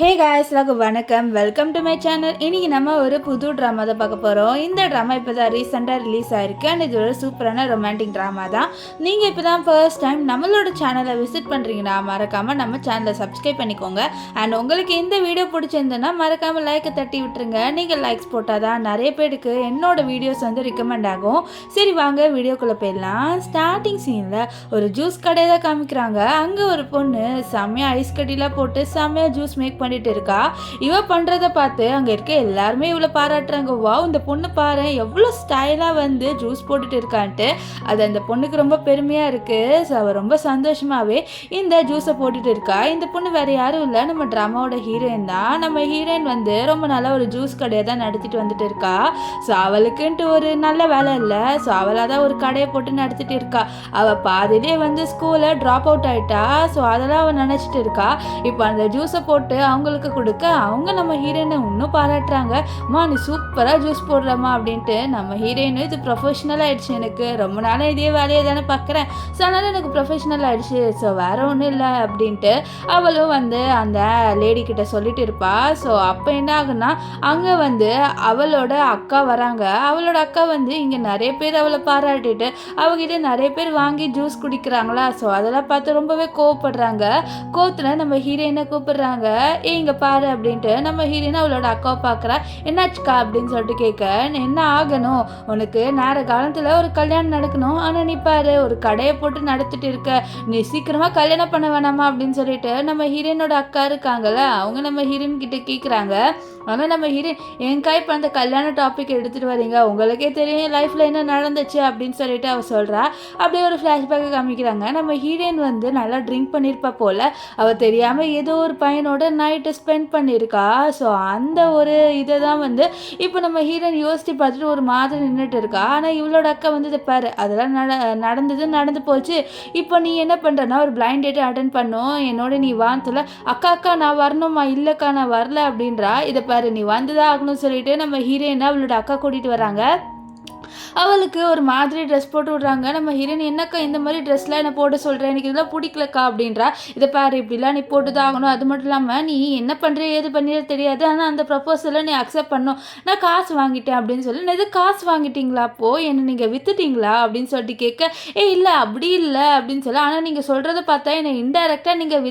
Hey guys வணக்கம், welcome to my channel. இன்றைக்கி நம்ம ஒரு புது ட்ராமா தான் பார்க்க போகிறோம். இந்த ட்ராமா இப்போ தான் ரீசெண்டாக ரிலீஸ் ஆகிருக்கு அண்ட் இது ஒரு சூப்பரான ரொமான்டிக் ட்ராமா தான். நீங்கள் இப்போ தான் ஃபர்ஸ்ட் டைம் நம்மளோட சேனலை விசிட் பண்ணுறீங்கன்னா மறக்காமல் நம்ம சேனலை சப்ஸ்கிரைப் பண்ணிக்கோங்க. அண்ட் உங்களுக்கு இந்த வீடியோ பிடிச்சிருந்ததுன்னா மறக்காமல் லைக்கை தட்டி விட்டுருங்க. நீங்கள் லைக்ஸ் போட்டால் தான் நிறைய பேருக்கு என்னோட வீடியோஸ் வந்து ரெக்கமெண்ட் ஆகும். சரி வாங்க வீடியோக்குள்ளே போயிடலாம். ஸ்டார்டிங் சீனில் ஒரு ஜூஸ் கடையை தான் காமிக்கிறாங்க. அங்கே ஒரு பொண்ணு செம்மையாக ஐஸ் கட்டிலாம் போட்டு செம்மையாக ஜூஸ் மேக் பண்ணிட்டு இருக்கா. இவ பண்றத பார்த்து அங்க இருக்க எல்லாருமே இவளை பாராட்டுறாங்க. வாவ், இந்த பொண்ணு பாரு எவ்வளவு ஸ்டைலா வந்து ஜூஸ் போட்டுட்டு இருக்கான்ட்டு. அது அந்த பொண்ணுக்கு ரொம்ப பெருமையா இருக்கு. அவ ரொம்ப சந்தோஷமாவே இந்த ஜூஸை போட்டுட்டு இருக்கா. இந்த பொண்ணு வேற யாரும் இல்லை, நம்ம ட்ராமாவோட ஹீரோயின் தான். நம்ம ஹீரோயின் வந்து ரொம்ப நாளா ஒரு ஜூஸ் கடையை தான் நடத்திட்டு வந்துட்டு இருக்கா. ஸோ அவளுக்குன்ட்டு ஒரு நல்ல வேலை இல்லை. ஸோ அவளாக தான் ஒரு கடையை போட்டு நடத்திட்டு இருக்கா. அவள் பாதிலே வந்து ஸ்கூலை ட்ராப் அவுட் ஆயிட்டா. ஸோ அதெல்லாம் அவள் நினச்சிட்டு இருக்கா. இப்போ அந்த ஜூஸை போட்டு அவங்களுக்கு கொடுக்க அவங்க நம்ம ஹீரோயினை இன்னும் பாராட்டுறாங்க. மா நீ சூப்பராக ஜூஸ் போடுறமா அப்படின்ட்டு. நம்ம ஹீரோயினும் இது ப்ரொஃபஷனல் ஆகிடுச்சு. எனக்கு ரொம்ப நாளாக இதே வேலையை தானே பார்க்குறேன். ஸோ அதனால் எனக்கு ப்ரொஃபஷனல் ஆகிடுச்சு. ஸோ வேறு ஒன்றும் இல்லை அப்படின்ட்டு அவளும் வந்து அந்த லேடி கிட்ட சொல்லிட்டு இருப்பா. ஸோ அப்போ என்ன ஆகுன்னா அங்கே வந்து அவளோட அக்கா வராங்க. அவளோட அக்கா வந்து இங்கே நிறைய பேர் அவளை பாராட்டிட்டு அவகிட்ட நிறைய பேர் வாங்கி ஜூஸ் குடிக்கிறாங்களா. ஸோ அதெல்லாம் பார்த்து ரொம்பவே கோவப்படுறாங்க. கோவத்தில் நம்ம ஹீரோயினை கூப்பிடுறாங்க. இங்கே பாரு அப்படின்ட்டு. நம்ம ஹீரோயின் அவளோட அக்காவை பார்க்குறா. என்னாச்சுக்கா அப்படின்னு சொல்லிட்டு கேட்க, என்ன ஆகணும் உனக்கு நேர காலத்தில் ஒரு கல்யாணம் நடக்கணும். ஆனால் நீ பாரு ஒரு கடையை போட்டு நடத்திட்டு இருக்க. நீ சீக்கிரமாக கல்யாணம் பண்ண வேணாமா அப்படின்னு சொல்லிட்டு நம்ம ஹீரோயினோட அக்கா இருக்காங்கல்ல அவங்க நம்ம ஹீரோயின் கிட்ட கேட்குறாங்க. ஆனால் நம்ம ஹீரோயின் என்கா இப்போ அந்த கல்யாண டாபிக் எடுத்துகிட்டு வரீங்க, உங்களுக்கே தெரியும் லைஃப்பில் என்ன நடந்துச்சு அப்படின்னு சொல்லிட்டு அவள் சொல்கிறா. அப்படியே ஒரு ஃப்ளாஷ்பேக்கை காமிக்கிறாங்க. நம்ம ஹீரோயின் வந்து நல்லா ட்ரிங்க் பண்ணியிருப்பா போல். அவள் தெரியாமல் ஏதோ ஒரு பையனோட நைட்டு ஸ்பெண்ட் பண்ணியிருக்கா. ஸோ அந்த ஒரு இதை தான் வந்து இப்போ நம்ம ஹீரோயின் யோசித்து பார்த்துட்டு ஒரு மாதிரி நின்றுட்டு இருக்கா. ஆனால் இவளோட அக்கா வந்து இதை பாரு அதெல்லாம் நடந்து போச்சு. இப்போ நீ என்ன பண்ணுறனா ஒரு பிளைண்ட் டேட்டை அட்டன் பண்ணும் என்னோட நீ வாந்தல. அக்கா நான் வரணுமா, இல்லைக்கா நான் வரல அப்படின்றா. இதை பாரு நீ வந்துதான் ஆகணும்னு சொல்லிட்டு நம்ம ஹீரோயினை அவளோட அக்கா கூட்டிகிட்டு வராங்க. அவளுக்கு ஒரு மாதிரி ட்ரெஸ் போட்டு விட்றாங்க. நம்ம ஹீரோயின் என்னக்கா இந்த மாதிரி ட்ரெஸ்லாம் என்ன போட சொல்கிறேன், எனக்கு இதெல்லாம் பிடிக்கலக்கா அப்படின்றா. இதை பாரு இப்படிலாம் நீ போட்டு தான் ஆகணும். அது மட்டும் இல்லாமல் நீ என்ன பண்ணுற ஏது பண்ணுறது தெரியாது, ஆனால் அந்த ப்ரப்போசலை நீ அக்செப்ட் பண்ணும். நான் காசு வாங்கிட்டேன் அப்படின்னு சொல்லி நான் எது காசு வாங்கிட்டீங்களா அப்போது என்னை நீங்கள் விற்றுட்டீங்களா அப்படின்னு சொல்லிட்டு கேட்க, இல்லை அப்படி இல்லை அப்படின்னு சொல்ல. ஆனால் நீங்கள் சொல்கிறத பார்த்தா என்னை இன்டெரக்டாக நீங்கள்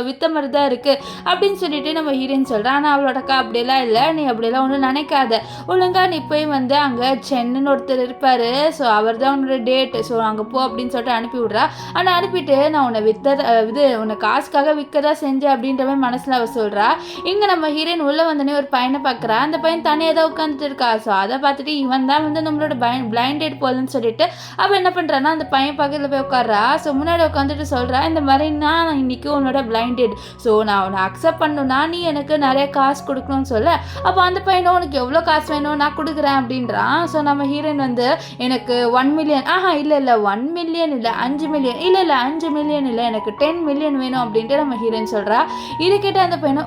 விற்ற மாதிரி தான் இருக்குது அப்படின்னு சொல்லிட்டு நம்ம ஹீரோயின் சொல்கிறேன். ஆனால் அவளோட அக்கா அப்படியெல்லாம் இல்லை, நீ அப்படியெல்லாம் ஒன்றும் நினைக்காத, ஒழுங்கா நீ போய் வந்து அங்கே சென்னுன்னு ஒருத்தர் இருப்பார். ஸோ அவர் தான் உன்னோட டேட். ஸோ அங்கே போ அப்படின்னு சொல்லிட்டு அனுப்பி விட்றா. ஆனால் அனுப்பிட்டு நான் உன்னை உன்னை காசுக்காக விற்கதா செஞ்சேன் அப்படின்ற மாதிரி மனசில் அவள் சொல்கிறா. இங்கே நம்ம ஹீரோயின் உள்ளே வந்தோடனே ஒரு பையனை பார்க்குறா. அந்த பையன் தனியாக தான் உட்காந்துட்டு இருக்கா. ஸோ அதை பார்த்துட்டு இவன் தான் வந்து நம்மளோட பிளைண்ட் டேட் போகுதுன்னு சொல்லிட்டு அவள் என்ன பண்ணுறான்னா அந்த பையன் பக்கத்தில் போய் உட்கார்றா. ஸோ முன்னாடி உட்காந்துட்டு சொல்கிறா, இந்த மாதிரி நான் இன்னைக்கு உன்னோட பிளைண்ட் டேட். ஸோ நான் உன்னை அக்செப்ட் பண்ணணும்னா நீ எனக்கு நிறைய காசு கொடுக்கணும்னு சொல்ல. அப்போ அந்த பையனும் உனக்கு எவ்வளோ காசு வேணும் நான் கொடுக்குறேன் அப்படின்றான். ஸோ நம்ம ஹீரோயின் வந்து எனக்கு 1 மில்லியன், இல்லை 1 மில்லியன் இல்லை 5 மில்லியன், இல்லை 5 மில்லியன் இல்லை எனக்கு 10 மில்லியன் வேணும் அப்படின்ட்டு நம்ம ஹீரோயின் சொல்கிறா. இது கேட்ட அந்த பையனை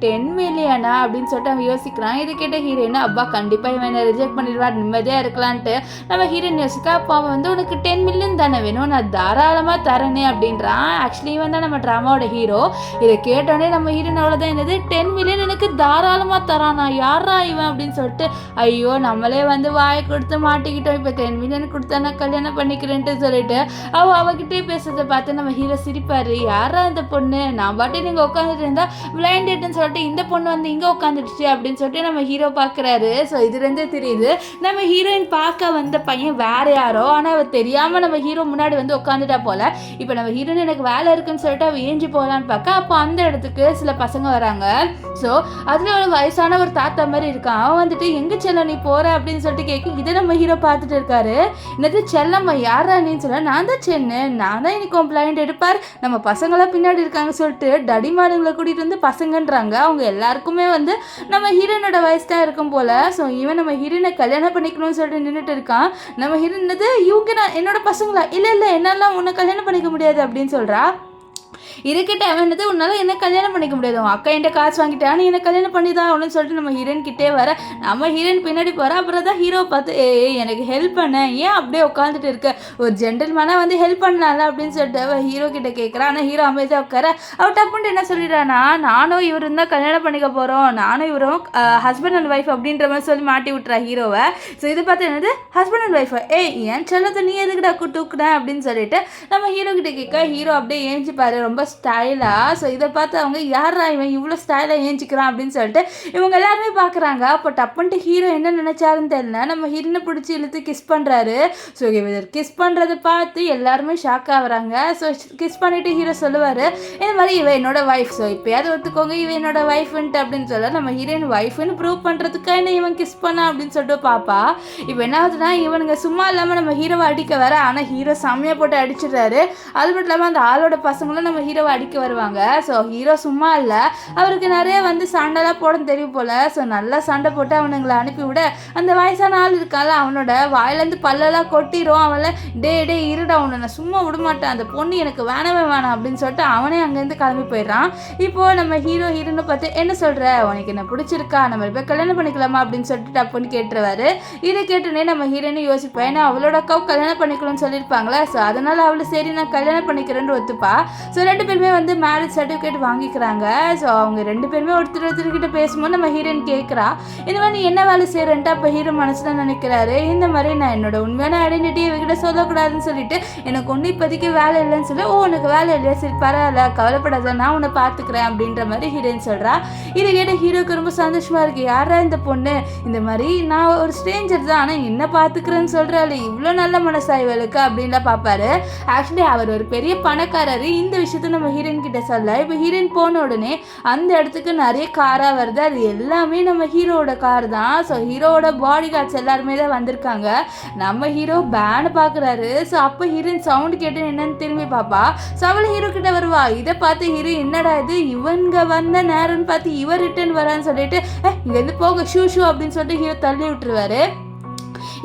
10 மில்லியனா அப்படின்னு சொல்லிட்டு அவன் யோசிக்கிறான். இது கேட்ட ஹீரோயின் அப்பா கண்டிப்பாக இவன் ரிஜெக்ட் பண்ணிடுவா, நிம்மதியாக இருக்கலான்ட்டு நம்ம ஹீரோயின் யோசிக்க. அப்போ அவன் வந்து உனக்கு 10 மில்லியன் தானே வேணும், நான் தாராளமாக தரேனே அப்படின்றான். ஆக்சுவலி இவன் தான் நம்ம ட்ராமாவோட ஹீரோ. இதை கேட்டோடனே நம்ம ஹீரோயின் அவ்வளோதான், என்னது 10 மில்லியன் எனக்கு தாராளமாக தரானா, யாரா இவன் அப்படின்னு சொல்லிட்டு ஐயோ நம்மளே வந்து வாயை கொடுத்து மாட்டிக்கிட்டோம். இப்போ 10 மில்லியன் கொடுத்தா நான் கல்யாணம் பண்ணிக்கிறேன்ட்டு சொல்லிட்டு அவகிட்டே பேசுறதை பார்த்து நம்ம ஹீரோ சிரிப்பாரு. யாரா இந்த பொண்ணு, நான் பாட்டு நீங்கள் உட்காந்துட்டு இருந்தா பிளைண்ட் டேட்னு சொல்லிட்டு இந்த பொண்ணு வந்து இங்கே உட்காந்துடுச்சு அப்படின்னு சொல்லிட்டு நம்ம ஹீரோ பார்க்குறாரு. ஸோ இதுலேருந்தே தெரியுது நம்ம ஹீரோயின் பார்க்க வந்த பையன் வேற யாரோ. ஆனால் அவள் தெரியாமல் நம்ம ஹீரோ முன்னாடி வந்து உட்காந்துட்டா போல. இப்போ நம்ம ஹீரோயின் எனக்கு வேலை இருக்குன்னு சொல்லிட்டு அவள் ஏஞ்சி போகலான்னு பார்க்க அப்போ அந்த இடத்துக்கு சில பசங்க வராங்க. ஸோ அதில் ஒரு வயசான ஒரு தாத்தா மாதிரி இருக்கான். அவன் வந்துட்டு எங்கே செல்ல நீ போகிற அப்படின்னு சொல்லிட்டு கேட்க இதை நம்ம ஹீரோ பார்த்துட்டு இருக்காரு. என்னது செல்லம்மா யாரா நீன்னு சொல்ல, நான் தான் சென்னு, நான் தான் இன்னைக்கு பிளைண்ட் எடுப்பார், நம்ம பசங்களாம் பின்னாடி இருக்காங்க சொல்லிட்டு டடிமாடுங்களை கூட்டிகிட்டு வந்து பசங்கன்றாங்க. அவங்க எல்லாருக்குமே வந்து நம்ம ஹீரோனோட வயசு தான் இருக்கும் போல. ஸோ இவன் நம்ம ஹீரோனை கல்யாணம் பண்ணிக்கணும்னு சொல்லிட்டு நின்றுட்டு இருக்கான். நம்ம ஹீரோனது இவங்க என்னோட பசங்களா, இல்லை என்னாலாம் உன்னை கல்யாணம் பண்ணிக்க முடியாது அப்படின்னு சொல்கிறா. இருக்கிட்ட அவனது உன்னால என்ன கல்யாணம் பண்ணிக்க முடியாது, அக்கா என்கிட்ட காசு வாங்கிட்டா நீ என்ன கல்யாணம் பண்ணிதான் அப்படின்னு சொல்லிட்டு நம்ம ஹீரோயின் கிட்டே வர நம்ம ஹீரோயின் பின்னாடி போகிற. அப்புறம் தான் ஹீரோவை பார்த்து எனக்கு ஹெல்ப் பண்ண, ஏன் அப்படியே உட்காந்துட்டு இருக்க, ஒரு ஜென்டில்மேனாக வந்து ஹெல்ப் பண்ணலாம்ல அப்படின்னு சொல்லிட்டு அவள் ஹீரோ கிட்ட கேட்குறான். ஆனால் ஹீரோ அமைதியாக உட்கார. அவள் டப்புன்ட்டு என்ன சொல்லிடுறானா, நானும் இவர் இருந்தால் கல்யாணம் பண்ணிக்க போகிறோம், நானும் இவரும் ஹஸ்பண்ட் அண்ட் ஒய்ஃப் அப்படின்ற மாதிரி சொல்லி மாட்டி விட்டுறா ஹீரோவை. ஸோ இது பார்த்து என்னது ஹஸ்பண்ட் அண்ட் ஒய்ஃபை, ஏன் செல்லத்தை நீ எதுக்குடா தூக்குனேன் அப்படின்னு சொல்லிட்டு நம்ம ஹீரோ கிட்ட கேட்க ஹீரோ அப்படியே ஏஞ்சிப்பாரு ரொம்ப ஸ்டைலாக. ஸோ இதை பார்த்து அவங்க யாரா இவன் இவ்வளோ ஸ்டைலாக ஏஞ்சிக்கிறான் அப்படின்னு சொல்லிட்டு இவங்க எல்லாருமே பார்க்குறாங்க. அப்போ டப்புன்ட்டு ஹீரோ என்ன நினச்சாருன்னு தெரியல, நம்ம ஹீரோனை பிடிச்சி இழுத்து கிஸ் பண்ணுறாரு. ஸோ இவர் கிஸ் பண்ணுறதை பார்த்து எல்லாருமே ஷாக் ஆகுறாங்க. ஸோ கிஸ் பண்ணிவிட்டு ஹீரோ சொல்லுவார், இந்த மாதிரி இவன் என்னோட ஒய்ஃப், ஸோ இப்போயாவது ஒத்துக்கோங்க இவன் என்னோட ஒய்ஃப்ன்ட்டு அப்படின்னு சொல்ல நம்ம ஹீரோயின் ஒய்ஃப்னு ப்ரூவ் பண்ணுறதுக்கு என்ன இவன் கிஸ் பண்ணா அப்படின்னு சொல்லிட்டு பாப்பா. இப்போ என்ன ஆகுதுன்னா இவனுங்க சும்மா இல்லாமல் நம்ம ஹீரோவை அடிக்க வர, ஆனால் ஹீரோ செம்மையாக போட்டு அடிச்சிடுறாரு. அது மட்டும் இல்லாமல் அந்த ஆளோட பசங்களும் நம்ம ஹீரோவை அடிக்க வருவாங்க. ஸோ ஹீரோ சும்மா இல்லை, அவருக்கு நிறைய வந்து சண்டைலாம் போட தெரியும் போல். ஸோ நல்லா சண்டை போட்டு அவனுங்களை அனுப்பிவிட அந்த வயசான ஆள் இருக்கால அவனோட வாயிலேருந்து பல்லெல்லாம் கொட்டிடும். அவளை டே இருடா அவனை நான் சும்மா விடமாட்டேன், அந்த பொண்ணு எனக்கு வேணவே வேணாம் அப்படின்னு சொல்லிட்டு அவனே அங்கேருந்து கிளம்பி போயிடுறான். இப்போது நம்ம ஹீரோன்னு பார்த்து என்ன சொல்கிற, உனக்கு என்ன பிடிச்சிருக்கா, நம்ம போய் கல்யாணம் பண்ணிக்கலாமா அப்படின்னு சொல்லிட்டு டப்புன்னு கேட்டுருவாரு. இதை கேட்டுனே நம்ம ஹீரோன்னு யோசிப்பேன், ஏன்னா அவளோட அக்காவும் கல்யாணம் பண்ணிக்கணும்னு சொல்லியிருப்பாங்களே. ஸோ அதனால் அவளை சரி நான் கல்யாணம் பண்ணிக்கிறேன்னு ஒத்துப்பா. ஸோ ரெண்டு பேருமே வந்து மேரேஜ் சர்டிஃபிகேட் வாங்கிக்கிறாங்க. ஸோ அவங்க ரெண்டு பேருமே ஒருத்தர்கிட்ட பேசும்போது நம்ம ஹீரோயின் கேட்குறா, இந்த மாதிரி நீ என்ன வேலை செய்கிறேன்ட்டு. அப்போ ஹீரோ மனசில் நினைக்கிறாரு, இந்த மாதிரி நான் என்னோட உண்மையான ஐடென்டிட்டியை இவகிட்ட சொல்லக்கூடாதுன்னு சொல்லிட்டு எனக்கு ஒன்றும் இப்போதைக்கு வேலை இல்லைன்னு சொல்லி, உனக்கு வேலை இல்லையா, சரி பரவாயில்ல கவலைப்படாத நான் உன்னை பார்த்துக்கிறேன் அப்படின்ற மாதிரி ஹீரோயின் சொல்கிறா. இதை கேட்ட ஹீரோக்கு ரொம்ப சந்தோஷமாக இருக்குது, யாரா இந்த பொண்ணு, இந்த மாதிரி நான் ஒரு ஸ்ட்ரேஞ்சர் தான் ஆனால் என்ன பார்த்துக்கிறேன்னு சொல்கிறாள், இவ்வளோ நல்ல மனசாய்வலுக்கு அப்படின்லாம் பார்ப்பாரு. ஆக்சுவலி அவர் ஒரு பெரிய பணக்காரர். இந்த விஷயத்த நம்ம ஹீரோயின் கிட்ட சொல்ல இப்போ ஹீரோயின் போன உடனே அந்த இடத்துக்கு நிறைய காராக வருது. அது எல்லாமே நம்ம ஹீரோவோட கார் தான். ஸோ ஹீரோவோட பாடி கார்ட்ஸ் எல்லாருமே தான் வந்திருக்காங்க. நம்ம ஹீரோ பேனு பார்க்குறாரு. ஸோ அப்போ ஹீரோயின் சவுண்டு கேட்டு என்னன்னு திரும்பி பார்ப்பா. ஸோ அவளை ஹீரோ கிட்ட வருவா. இதை பார்த்து ஹீரோ என்னடா இது இவங்க வந்த நேரம்னு பார்த்து இவர் ரிட்டர்ன் வரான்னு சொல்லிட்டு இங்கேருந்து போக ஷூ அப்படின்னு சொல்லிட்டு ஹீரோ தள்ளி விட்டுருவாரு.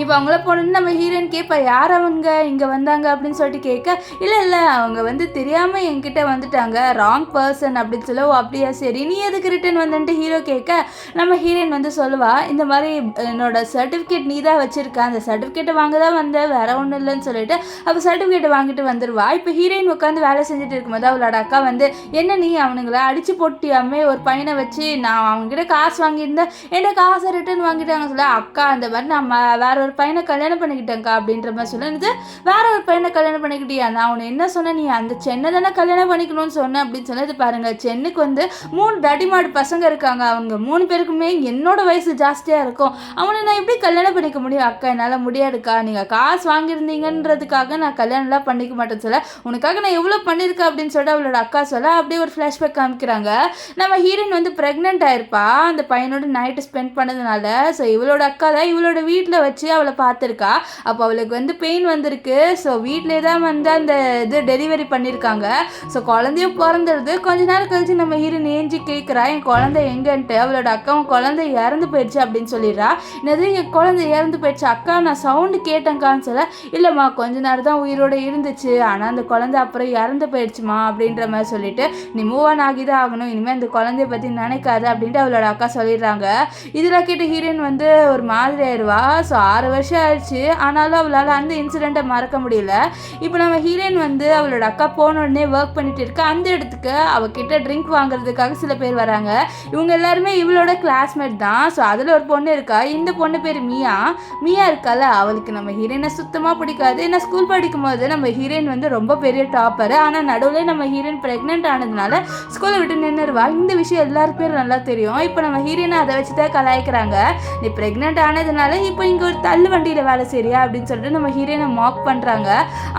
இப்போ அவங்கள போனோன்னு நம்ம ஹீரோயின் கேட்பா, யார் அவங்க இங்கே வந்தாங்க அப்படின்னு சொல்லிட்டு கேட்க, இல்லை அவங்க வந்து தெரியாமல் என்கிட்ட வந்துட்டாங்க, ராங் பர்சன் அப்படின்னு சொல்ல. ஓ அப்படியா சரி நீ எதுக்கு ரிட்டர்ன் வந்துட்டு ஹீரோ கேட்க நம்ம ஹீரோயின் வந்து சொல்லுவா, இந்த மாதிரி என்னோட சர்டிஃபிகேட் நீ தான் வச்சுருக்க, அந்த சர்டிஃபிகேட்டை வாங்க தான் வந்த வேற ஒன்றும் இல்லைன்னு சொல்லிட்டு அப்போ சர்டிஃபிகேட்டை வாங்கிட்டு வந்துடுவா. இப்போ ஹீரோயின் உட்காந்து வேலை செஞ்சுட்டு இருக்கும்போது அவளோட அக்கா வந்து, என்ன நீ அவனுங்களை அடித்து போட்டியாமே ஒரு பையனை வச்சு, நான் அவங்ககிட்ட காசு வாங்கியிருந்தேன் என்ன காசை ரிட்டர்ன் வாங்கிட்டாங்க சொல்ல. அக்கா அந்த மாதிரி நம்ம வேற ஒரு பையனை கல்யாணம் பண்ணிக்கிட்டேங்க்கா அப்படின்ற மாதிரி சொல்லுது. வேற ஒரு பையனை கல்யாணம் பண்ணிக்கிட்டியா, நான் உன்னை என்ன சொன்னேன், நீ அந்த சென்னை தானே கல்யாணம் பண்ணிக்கணும்னு சொன்னேன் அப்படின்னு சொன்னது. பாருங்க சென்னைக்கு வந்து 3 தடிமாடு பசங்க இருக்காங்க, அவங்க 3 பேருக்குமே என்னோட வயசு ஜாஸ்தியாக இருக்கும், அவனை நான் எப்படி கல்யாணம் பண்ணிக்க முடியும், அக்கா என்னால் முடியாதுக்கா, நீங்கள் காசு வாங்கியிருந்தீங்கன்றதுக்காக நான் கல்யாணம்லாம் பண்ணிக்க மாட்டேன்னு சொல்ல, உனக்காக நான் எவ்வளோ பண்ணியிருக்கேன் அப்படின்னு சொல்லிட்டு அவளோட அக்கா சொல்ல. அப்படியே ஒரு ஃப்ளாஷ்பேக் காமிக்கிறாங்க. நம்ம ஹீரோயின் வந்து ப்ரெக்னென்ட் ஆயிருப்பா அந்த பையனோட நைட்டு ஸ்பெண்ட் பண்ணதுனால. ஸோ இவளோட அக்கா தான் இவளோட வீட்டில் வச்சு அவளை பார்த்துருக்கா. அப்போ அவளுக்கு வந்து பெயின் வந்திருக்கு. ஸோ வீட்டிலே தான் வந்து அந்த இது டெலிவரி பண்ணியிருக்காங்க. ஸோ குழந்தையும் பிறந்துடுது. கொஞ்ச நேரம் கழிச்சு நம்ம ஹீரோயின் ஏஞ்சி கேட்குறா, என் குழந்தை எங்கன்ட்டு. அவளோட அக்காவும் குழந்தை இறந்து போயிடுச்சு அப்படின்னு சொல்லிடுறா. என்னது என் குழந்தை இறந்து போயிடுச்சு அக்கா, நான் சவுண்டு கேட்டேங்கான்னு சொல்ல, இல்லைம்மா கொஞ்ச நேரம் தான் உயிரோடு இருந்துச்சு, ஆனால் அந்த குழந்தை அப்புறம் இறந்து போயிடுச்சுமா அப்படின்ற மாதிரி சொல்லிட்டு, நீ மூவ் ஆன் ஆகி தான் ஆகணும், இனிமேல் அந்த குழந்தைய பற்றி நினைக்காது அப்படின்ட்டு அவளோட அக்கா சொல்லிடுறாங்க. இதில் கேட்டு ஹீரோயின் வந்து ஒரு மாதிரி ஆயிடுவா. ஸோ 6 வருஷம் ஆயிடுச்சு, ஆனாலும் அவளால் அந்த இன்சிடெண்ட்டை மறக்க முடியல. இப்போ நம்ம ஹீரோயின் வந்து அவளோட அக்கா போன உடனே ஒர்க் பண்ணிட்டு இருக்க அந்த இடத்துக்கு அவகிட்ட ட்ரிங்க் வாங்குறதுக்காக சில பேர் வராங்க. இவங்க எல்லாருமே இவளோட கிளாஸ்மேட் தான். ஸோ அதில் ஒரு பொண்ணு இருக்கா, இந்த பொண்ணு பேர் மியா இருக்கால, அவளுக்கு நம்ம ஹீரோயினை சுத்தமாக பிடிக்காது. ஏன்னா ஸ்கூல் படிக்கும் போது நம்ம ஹீரோயின் வந்து ரொம்ப பெரிய டாப்பர், ஆனால் நடுவில் நம்ம ஹீரோயின் ப்ரெக்னென்ட் ஆனதுனால ஸ்கூலை விட்டு நின்றுடுவா. இந்த விஷயம் எல்லாருக்கும் நல்லா தெரியும். இப்போ நம்ம ஹீரோயினை அதை வச்சு தான் கலாய்க்கிறாங்க, நீ ப்ரெக்னென்ட் ஆனதுனால இப்போ இங்கே ஒரு தள்ளு வண்டியில் வேலை செய்றியா அப்படின்னு சொல்லிட்டு நம்ம ஹீரோயினை மாக் பண்ணுறாங்க.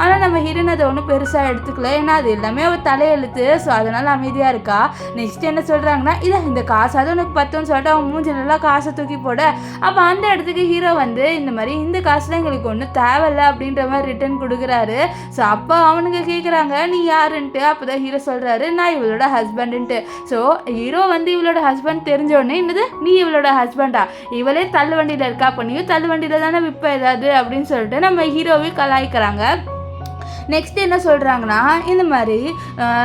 ஆனால் நம்ம ஹீரோயின் அதை ஒன்றும் பெருசாக எடுத்துக்கல, ஏன்னா அது எல்லாமே அவள் தலையெழுத்து. ஸோ அதனால் அமைதியாக இருக்கா. நெக்ஸ்ட் என்ன சொல்கிறாங்கன்னா, இந்த காசு அது உனக்கு பத்துன்னு சொல்லிட்டு அவங்க மூஞ்சிலெல்லாம் காசை தூக்கி போட, அப்போ அந்த இடத்துக்கு ஹீரோ வந்து இந்த மாதிரி இந்த காசுலாம் எங்களுக்கு ஒன்றும் தேவையில்லை அப்படின்ற மாதிரி ரிட்டர்ன் கொடுக்குறாரு. ஸோ அப்போ அவனுங்க கேட்குறாங்க நீ யாருன்ட்டு. அப்போ தான் ஹீரோ சொல்கிறாரு, நான் இவளோட ஹஸ்பண்டுன்ட்டு. ஸோ ஹீரோ வந்து இவளோட ஹஸ்பண்ட் தெரிஞ்ச உடனே என்னது நீ இவளோட ஹஸ்பண்டா, இவளே தள்ளு வண்டியில் இருக்கா, அப்போ நீயும் தள்ளு வண்டியில் தானே விற்ப ஏதாவது அப்படின்னு சொல்லிட்டு நம்ம ஹீரோவை கலாய்க்கிறாங்க. நெக்ஸ்ட் என்ன சொல்கிறாங்கன்னா, இந்த மாதிரி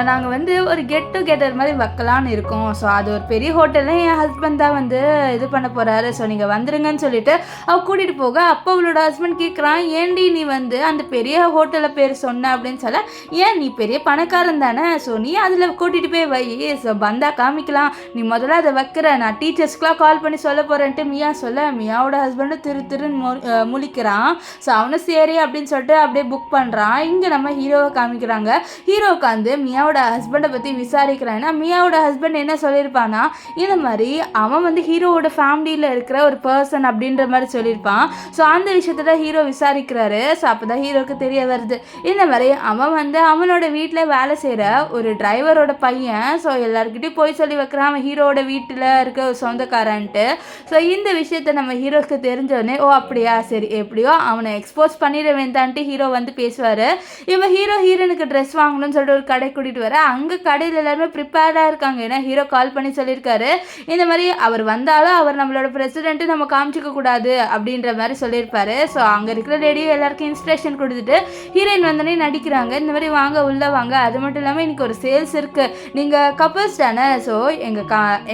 நாங்கள் வந்து ஒரு கெட் டுகெதர் மாதிரி வைக்கலான்னு இருக்கோம். ஸோ அது ஒரு பெரிய ஹோட்டலில் என் ஹஸ்பண்ட் தான் வந்து இது பண்ண போகிறாரு. ஸோ நீங்கள் வந்துருங்கன்னு சொல்லிட்டு அவள் கூட்டிகிட்டு போக, அப்போ அவளோட ஹஸ்பண்ட் கேட்குறான், ஏன்டி நீ வந்து அந்த பெரிய ஹோட்டலில் பேர் சொன்ன அப்படின்னு சொல்ல, ஏன் நீ பெரிய பணக்காரன் தானே, ஸோ நீ அதில் கூட்டிகிட்டு போய் வை, ஸோ பந்தா காமிக்கலாம், நீ முதல்ல அதை வைக்கிற, நான் டீச்சர்ஸ்க்குலாம் கால் பண்ணி சொல்ல போகிறேன்ட்டு மியா சொல்ல, மியாவோட ஹஸ்பண்டும் திருன்னு முழிக்கிறான். ஸோ அவனும் சரி அப்படின்னு சொல்லிட்டு அப்படியே புக் பண்ணுறான். இங்கே நம்ம ஹீரோவை காமிக்கிறாங்க. ஹீரோ உட்காந்து மியாவோட ஹஸ்பண்டை பற்றி விசாரிக்கிறான். ஏன்னா மியாவோட ஹஸ்பண்ட் என்ன சொல்லியிருப்பான்னா, இந்த மாதிரி அவன் வந்து ஹீரோவோட ஃபேமிலியில் இருக்கிற ஒரு பர்சன் அப்படின்ற மாதிரி சொல்லியிருப்பான். ஸோ அந்த விஷயத்த தான் ஹீரோ விசாரிக்கிறாரு. ஸோ அப்போ தான் ஹீரோவுக்கு தெரிய வருது, இந்த மாதிரி அவன் வந்து அவனோட வீட்டில் வேலை செய்கிற ஒரு டிரைவரோட பையன். ஸோ எல்லாருக்கிட்டையும் போய் சொல்லி வைக்கிறான் அவன் ஹீரோவோட வீட்டில் இருக்க ஒரு சொந்தக்காரன்ட்டு. ஸோ இந்த விஷயத்த நம்ம ஹீரோவுக்கு தெரிஞ்சோடனே, ஓ அப்படியா சரி எப்படியோ அவனை எக்ஸ்போஸ் பண்ணிட வேண்டான்ட்டு ஹீரோ வந்து பேசுவார். இவன் ஹீரோயினுக்கு ட்ரெஸ் வாங்கணும்னு சொல்லிட்டு ஒரு கடை கூட்டிகிட்டு வர, அங்கே கடையில் எல்லாருமே ப்ரிப்பேர்டாக இருக்காங்க. ஏன்னா ஹீரோ கால் பண்ணி சொல்லியிருக்காரு, இந்த மாதிரி அவர் வந்தாலும் அவர் நம்மளோட பிரசிடென்ட்டு நம்ம காமிச்சிக்க கூடாது அப்படின்ற மாதிரி சொல்லியிருப்பாரு. ஸோ அங்கே இருக்கிற லேடியும் எல்லாருக்கும் இன்ஸ்ட்ரக்ஷன் கொடுத்துட்டு ஹீரோயின் வந்தோடனே நடிக்கிறாங்க, இந்த மாதிரி வாங்க உள்ளே வாங்க, அது மட்டும் இல்லாமல் இன்றைக்கி ஒரு சேல்ஸ் இருக்குது, நீங்கள் கப்புள்ஸ் தானே, ஸோ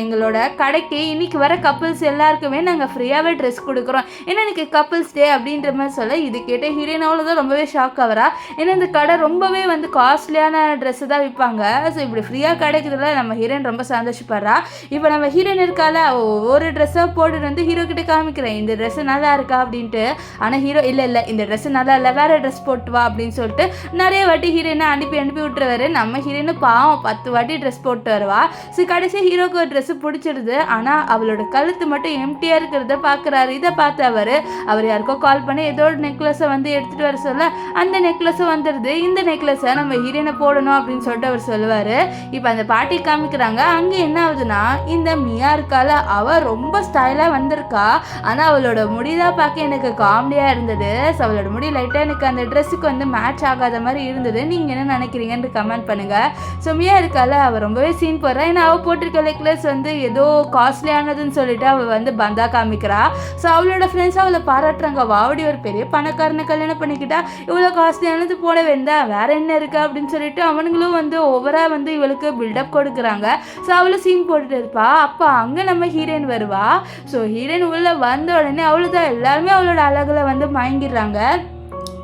எங்களோட கடைக்கு இன்றைக்கி வர கப்புள்ஸ் எல்லாருக்குமே நாங்கள் ஃப்ரீயாகவே ட்ரெஸ் கொடுக்குறோம், ஏன்னா இன்றைக்கி கப்புள்ஸ் டே அப்படின்ற மாதிரி சொல்ல, இது கேட்ட ஹீரோயின் அவ்வளோதான் ரொம்பவே ஷாக் ஆகிறா. ஏன்னா இந்த கடை ரொம்பவே வந்து காஸ்ட்லியான ட்ரெஸ்ஸு தான் விற்பாங்க. ஸோ இப்படி ஃப்ரீயாக கிடைக்கிறதுல நம்ம ஹீரோயின் ரொம்ப சந்தோஷப்படுறா. இப்போ நம்ம ஹீரோயின் இருக்கால, ஒவ்வொரு ட்ரெஸ்ஸாக போட்டுட்டு வந்து ஹீரோ கிட்டே காமிக்கிறேன், இந்த ட்ரெஸ்ஸு நல்லா இருக்கா அப்படின்ட்டு. ஆனால் ஹீரோ இல்லை இந்த ட்ரெஸ்ஸு நல்லா இல்லை, வேறு ட்ரெஸ் போட்டு வா அப்படின்னு சொல்லிட்டு நிறைய வாட்டி ஹீரோயினை அனுப்பி விட்டுருவாரு. நம்ம ஹீரோயினு பாவம் 10 வாட்டி ட்ரெஸ் போட்டு வருவா. ஸோ கடைசி ஹீரோக்கு ஒரு ட்ரெஸ்ஸு பிடிச்சிருது. ஆனால் அவளோட கழுத்து மட்டும் எம்டியாக இருக்கிறத பார்க்குறாரு. இதை பார்த்து அவர் யாருக்கோ கால் பண்ணி ஏதோ ஒரு நெக்லஸை வந்து எடுத்துகிட்டு வர சொல்ல, அந்த நெக்லஸை வந்துடுது. இந்த நெக்லஸை நம்ம ஹீரோயினை போடணும் அப்படின்னு சொல்லிட்டு அவர் சொல்லுவார். இப்போ அந்த பாட்டி காமிக்கிறாங்க. அங்கே என்ன ஆகுதுன்னா, இந்த மியா இருக்கால, அவள் ரொம்ப ஸ்டைலாக வந்திருக்கா. ஆனால் அவளோட முடிதான் பார்க்க எனக்கு காமெடியாக இருந்தது. ஸோ அவளோட முடி லைட்டாக எனக்கு அந்த ட்ரெஸ்ஸுக்கு வந்து மேட்ச் ஆகாத மாதிரி இருந்தது. நீங்கள் என்ன நினைக்கிறீங்கன்னு கமெண்ட் பண்ணுங்கள். ஸோ மியா இருக்கால, அவள் ரொம்பவே சீன் போடுறா. ஏன்னா அவள் போட்டிருக்க நெக்லஸ் வந்து ஏதோ காஸ்ட்லியானதுன்னு சொல்லிட்டு அவள் வந்து பந்தா காமிக்கிறா. ஸோ அவளோட ஃப்ரெண்ட்ஸ் அவளை பாராட்டுறாங்க, வாவடி ஒரு பெரிய பணக்காரனை கல்யாணம் பண்ணிக்கிட்டா, இவ்வளோ காஸ்ட்லியானது போட வேண்டாம், வேற என்ன இருக்கு அப்படின்னு சொல்லிட்டு அவனுங்களும் வந்து ஓவராக வந்து இவளுக்கு பில்டப் கொடுக்குறாங்க. ஸோ அவளும் சீன் போட்டுட்டு இருப்பா. அப்போ அங்கே நம்ம ஹீரோயின் வருவா. ஸோ ஹீரோயின் உள்ளே வந்த உடனே அவ்வளோதான், எல்லாருமே அவளோட அழகில் வந்து மயங்கிடுறாங்க.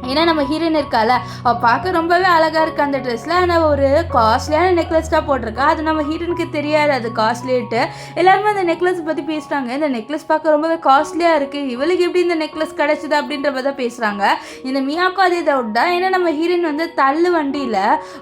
ஏன்னா நம்ம ஹீரோயின் இருக்கால, அவள் பார்க்க ரொம்பவே அழகாக இருக்குது அந்த ட்ரெஸ்ஸில். ஆனால் ஒரு காஸ்ட்லியான நெக்லஸ் தான் போட்டிருக்கா. அது நம்ம ஹீரோயினுக்கு தெரியாது அது காஸ்ட்லிட்டு. எல்லாருமே அந்த நெக்லஸ் பற்றி பேசுகிறாங்க. இந்த நெக்லஸ் பார்க்க ரொம்பவே காஸ்ட்லியாக இருக்குது, இவளுக்கு எப்படி இந்த நெக்லஸ் கிடச்சிது அப்படின்ற மாதிரி தான் பேசுகிறாங்க. இந்த மியாக்கும் அதே டவுட் தான். ஏன்னா நம்ம ஹீரோயின் வந்து தள்ளு வண்டியில்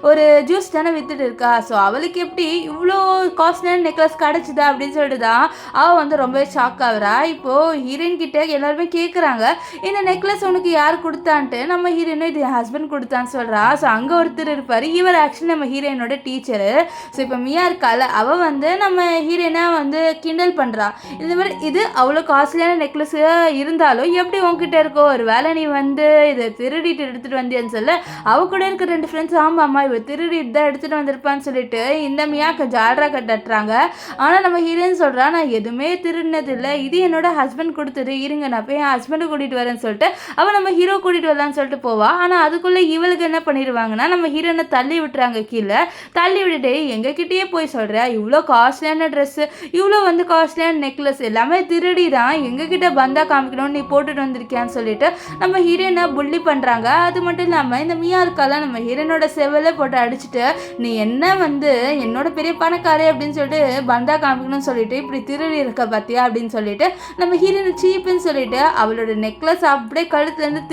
ஒரு ஜூஸ் தானே விற்றுட்டு இருக்கா. ஸோ அவளுக்கு எப்படி இவ்வளோ காஸ்ட்லியான நெக்லஸ் கிடச்சிதா அப்படின்னு சொல்லிட்டு தான் அவள் வந்து ரொம்பவே ஷாக் ஆகுறா. இப்போது ஹீரோயின் கிட்டே எல்லாருமே கேட்குறாங்க, இந்த நெக்லஸ் உனக்கு யார் கொடுத்தான்ட்டு. நம்ம ஹீரோயினை இது ஹஸ்பண்ட் கொடுத்தான்னு சொல்கிறா. ஸோ அங்கே ஒருத்தர் இருப்பார், இவர் ஆக்சுவலி நம்ம ஹீரோயினோட டீச்சரு. ஸோ இப்போ மியா இருக்கால, அவள் வந்து நம்ம ஹீரோயினை வந்து கிண்டல் பண்ணுறா. இந்த மாதிரி இது அவ்வளோ காஸ்ட்லியான நெக்லஸ் இருந்தாலும் எப்படி உங்ககிட்ட இருக்கோ, ஒரு வேளை நீ வந்து இதை திருடிட்டு எடுத்துகிட்டு வந்தியான்னு சொல்ல, அவள் கூட இருக்க 2 ஃப்ரெண்ட்ஸ் ஆமாம்மா இவள் திருடிட்டு தான் எடுத்துகிட்டு வந்திருப்பான்னு சொல்லிட்டு இந்த மியாக்கு ஜாலரா கட்டுறாங்க. ஆனால் நம்ம ஹீரோயின் சொல்கிறா, நான் எதுவுமே திருடினது இல்லை, இது என்னோட ஹஸ்பண்ட் கொடுத்தது, இருங்க நான் போய் என் ஹஸ்பண்டை கூட்டிகிட்டு வரேன்னு சொல்லிட்டு அவள் நம்ம ஹீரோ கூட்டிகிட்டு வரலான்னு சொல்லிட்டு போவா. ஆனால் அதுக்குள்ளே இவளுக்கு என்ன பண்ணிடுவாங்கன்னா, நம்ம ஹீரோனை தள்ளி விட்டுறாங்க. கீழே தள்ளி விட்டுட்டு எங்ககிட்டயே போய் சொல்கிற, இவ்வளோ காஸ்ட்லியான ட்ரெஸ்ஸு, இவ்வளோ வந்து காஸ்ட்லியான நெக்லஸ் எல்லாமே திருடி தான் எங்ககிட்ட பந்தா காமிக்கணும்னு நீ போட்டுட்டு வந்திருக்கியான்னு சொல்லிட்டு நம்ம ஹீரோயினை புள்ளி பண்ணுறாங்க. அது மட்டும் இல்லாமல் இந்த மியா இருக்கால, நம்ம ஹீரோனோட செவலை போட்டு அடிச்சுட்டு, நீ என்ன வந்து என்னோட பெரிய பணக்காரே அப்படின்னு சொல்லிட்டு பந்தா காமிக்கணும்னு சொல்லிட்டு இப்படி திருடி இருக்க பார்த்தியா அப்படின்னு சொல்லிட்டு நம்ம ஹீரோனை சீப்புன்னு சொல்லிட்டு அவளோட நெக்லஸ் அப்படியே கழுத்துலேருந்து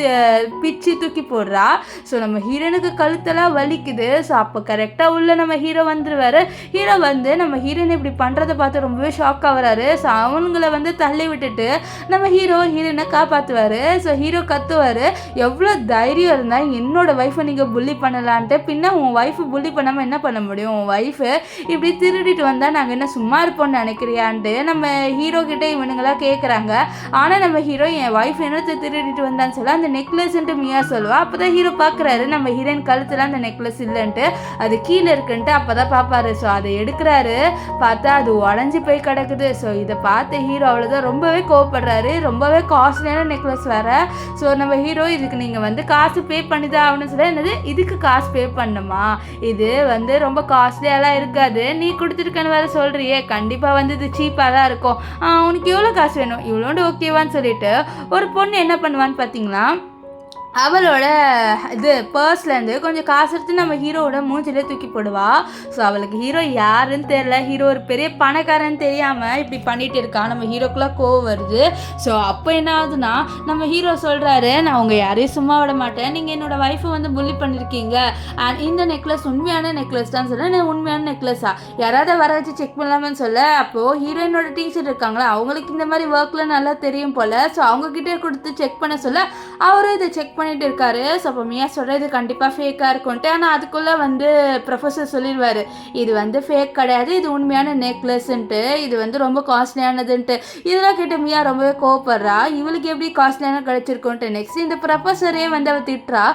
பிச்சு தூக்கி போடுறா. ஸோ நம்ம ஹீரோனுக்கு கழுத்தெல்லாம் வலிக்குது. ஸோ அப்போ கரெக்டாக உள்ள நம்ம ஹீரோ வந்துடுவார். ஹீரோ வந்து நம்ம ஹீரோயின் இப்படி பண்ணுறதை பார்த்து ரொம்பவே ஷாக் ஆகுறாரு. ஸோ அவங்கள வந்து தள்ளி விட்டுட்டு நம்ம ஹீரோயினை காப்பாற்றுவார். ஸோ ஹீரோ கத்துவார், எவ்வளோ தைரியம் இருந்தால் என்னோட ஒய்ஃபை நீங்கள் புள்ளி பண்ணலான்ட்டு, பின்ன உன் ஒய்ஃபு புள்ளி பண்ணாமல் என்ன பண்ண முடியும், உன் ஒய்ஃபு இப்படி திருடிட்டு வந்தால் நாங்கள் என்ன சும்மா இருப்போம்னு நினைக்கிறியான்ட்டு நம்ம ஹீரோ கிட்டே இவனுங்களாம் கேட்குறாங்க. ஆனால் நம்ம ஹீரோ என் ஒய்ஃப் என்னத்தை திருடிட்டு வந்தான்னு சொல்ல அந்த நெக்லஸ்ன்ட்டு மியா மியா சொல்லுவா. அப்போ தான் ஹீரோ பார்க்குறாரு நம்ம ஹீரோயின் கழுத்தில் அந்த நெக்லஸ் இல்லைன்ட்டு, அது கீழே இருக்குன்ட்டு அப்போ தான் பார்ப்பாரு. ஸோ அதை எடுக்கிறாரு, பார்த்தா அது உடஞ்சி போய் கிடக்குது. ஸோ இதை பார்த்து ஹீரோ அவ்வளோதான் ரொம்பவே கோவப்படுறாரு. ரொம்பவே காஸ்ட்லியான நெக்லஸ் வேறு. ஸோ நம்ம ஹீரோ இதுக்கு நீங்கள் வந்து காசு பே பண்ணி தான் ஆகணும்னு சொல்ல, என்னது இதுக்கு காசு பே பண்ணுமா, இது வந்து ரொம்ப காஸ்ட்லியாலாம் இருக்காது, நீ கொடுத்துருக்கன்னு வேறு சொல்கிறியே, கண்டிப்பாக வந்து இது சீப்பாக தான் இருக்கும், உனக்கு எவ்வளோ காசு வேணும், இவ்வளோண்டு ஓகேவான்னு சொல்லிட்டு ஒரு பொண்ணு என்ன பண்ணுவான்னு பார்த்தீங்களா, அவளோட இது பர்ஸ்லேருந்து கொஞ்சம் காசு எடுத்து நம்ம ஹீரோவோட மூஞ்சிலே தூக்கி போடுவா. ஸோ அவளுக்கு ஹீரோ யாருன்னு தெரியல, ஹீரோ ஒரு பெரிய பணக்காரன்னு தெரியாமல் இப்படி பண்ணிகிட்டு இருக்கா. நம்ம ஹீரோக்குலாம் கோவம் வருது. ஸோ அப்போ என்ன ஆகுதுன்னா, நம்ம ஹீரோ சொல்கிறாரு, நான் உங்கள் யாரையும் சும்மா விட மாட்டேன், நீங்கள் என்னோடய ஒய்ஃபை வந்து புல்லி பண்ணியிருக்கீங்க, அண்ட் இந்த நெக்லஸ் உண்மையான நெக்லஸ் தான் சொல்ல, நான் உண்மையான நெக்லஸா யாராவது வர வச்சு செக் பண்ணலாமான்னு சொல்ல, அப்போது ஹீரோயினோட டீச்சர் இருக்காங்களா, அவங்களுக்கு இந்த மாதிரி ஒர்க்கில் நல்லா தெரியும் போல். ஸோ அவங்கக்கிட்டே கொடுத்து செக் பண்ண சொல்ல அவரும் இதை செக் பண்ணிட்டு இருக்காரு. ஸோ அப்போ மியா சொல்கிறது இது கண்டிப்பாக ஃபேக்காக இருக்கும்ட்டு. ஆனால் அதுக்குள்ளே வந்து ப்ரொஃபஸர் சொல்லிடுவார், இது வந்து ஃபேக் கிடையாது, இது உண்மையான நெக்லஸ்ன்ட்டு, இது வந்து ரொம்ப காஸ்ட்லியானதுன்ட்டு. இதெல்லாம் கேட்டு மியா ரொம்பவே கோவப்படுறா, இவளுக்கு எப்படி காஸ்ட்லியான கிடச்சிருக்கோன்ட்டு. நெக்ஸ்ட் இந்த ப்ரொஃபஸரே வந்து அவள் திட்டுறா,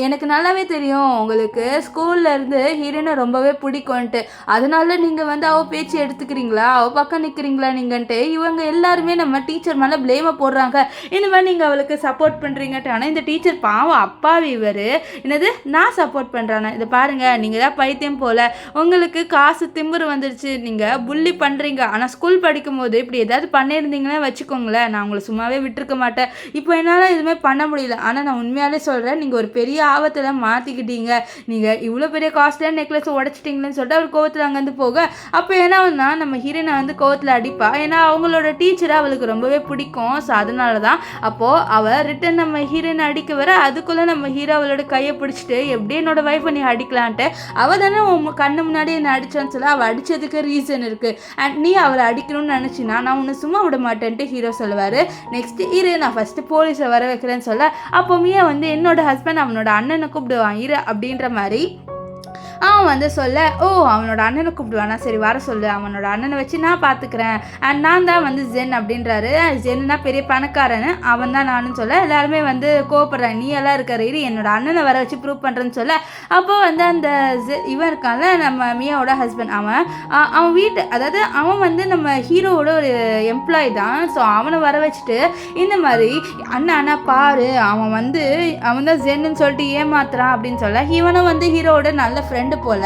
எனக்கு நல்லாவே தெரியும் உங்களுக்கு ஸ்கூல்லேருந்து ஹீரோயினை ரொம்பவே பிடிக்கும்ன்ட்டு, அதனால நீங்கள் வந்து அவள் பேச்சு எடுத்துக்கிறீங்களா, அவள் பக்கம் நிற்கிறீங்களா நீங்கன்ட்டு இவங்க எல்லாருமே நம்ம டீச்சர் மேலே ப்ளேமை போடுறாங்க. இந்த மாதிரி நீங்கள் அவளுக்கு சப்போர்ட் பண்ணுறீங்கன்ட்டு. ஆனால் இந்த டீச்சர் பாவம் அப்பாவி இவர், என்னது நான் சப்போர்ட் பண்ணுறானே, இதை பாருங்கள் நீங்கள் தான் பைத்தியம் போல், உங்களுக்கு காசு திம்புறு வந்துருச்சு, நீங்கள் புள்ளி பண்ணுறீங்க, ஆனால் ஸ்கூல் படிக்கும் போது இப்படி ஏதாவது பண்ணியிருந்தீங்கன்னா வச்சுக்கோங்களேன், நான் உங்களை சும்மாவே விட்டுருக்க மாட்டேன், இப்போ என்னால் எதுவுமே பண்ண முடியல, ஆனால் நான் உண்மையாலே சொல்கிறேன், நீங்கள் ஒரு பெரிய ஆபத்தில் மாற்றிக்கிட்டீங்க, நீங்கள் இவ்வளோ பெரிய காஸ்ட்லியான நெக்லஸ் உடச்சிட்டிங்களேன்னு சொல்லிட்டு அவர் கோவத்தில் அங்கேருந்து போக, அப்போ என்ன நம்ம ஹீரோனை வந்து கோவத்தில் அடிப்பா. ஏன்னா அவங்களோட டீச்சரை அவளுக்கு ரொம்பவே பிடிக்கும். ஸோ அதனால தான் அப்போது அவள் ரிட்டன் நம்ம ஹீரோனை அடிக்க வர, அதுக்குள்ளே நம்ம ஹீரோ அவளோட கையை பிடிச்சிட்டு எப்படி என்னோட ஒய்ஃபை நீ அடிக்கலான்ட்டு, அவள் தானே உன் கண்ணு முன்னாடி என்னை அடிச்சான்னு சொல்ல, அவள் அடித்ததுக்கு ரீசன் இருக்குது, அண்ட் நீ அவளை அடிக்கணும்னு நினச்சினா நான் உன்னை சும்மா விட மாட்டேன்ட்டு ஹீரோ சொல்லுவார். நெக்ஸ்ட் இரு நான் ஃபஸ்ட்டு போலீஸை வர வைக்கிறேன்னு சொல்ல, அப்போ மியா வந்து என்னோட ஹஸ்பண்ட் அவனோட அண்ணனை கூப்பிடுவான் இரு அப்படின்ற மாதிரி அவன் வந்து சொல்ல, ஓ அவனோட அண்ணனை கூப்பிடுவானா, சரி வர சொல்லு, அவனோட அண்ணனை வச்சு நான் பார்த்துக்கிறேன், அண்ட் நான் தான் வந்து ஜென் அப்படின்றாரு. ஜென்னா பெரிய பணக்காரன்னு அவன் தான் நானும் சொல்ல, எல்லாருமே வந்து கோவப்படுறாங்க, நீ எல்லாம் இருக்கிற இரு என்னோட அண்ணனை வர வச்சு ப்ரூவ் பண்ணுறேன்னு சொல்ல, அப்போ வந்து அந்த இவன் இருக்கான்ல நம்ம மியாவோட ஹஸ்பண்ட், அவன் வீட்டு அதாவது அவன் வந்து நம்ம ஹீரோவோட ஒரு எம்ப்ளாயி தான். ஸோ அவனை வர வச்சுட்டு இந்த மாதிரி அண்ணா பாரு அவன் தான் ஜென்னு சொல்லிட்டு ஏமாத்துறான் அப்படின்னு சொல்ல, இவனும் வந்து ஹீரோவோட நல்ல ஃப்ரெண்ட் போல,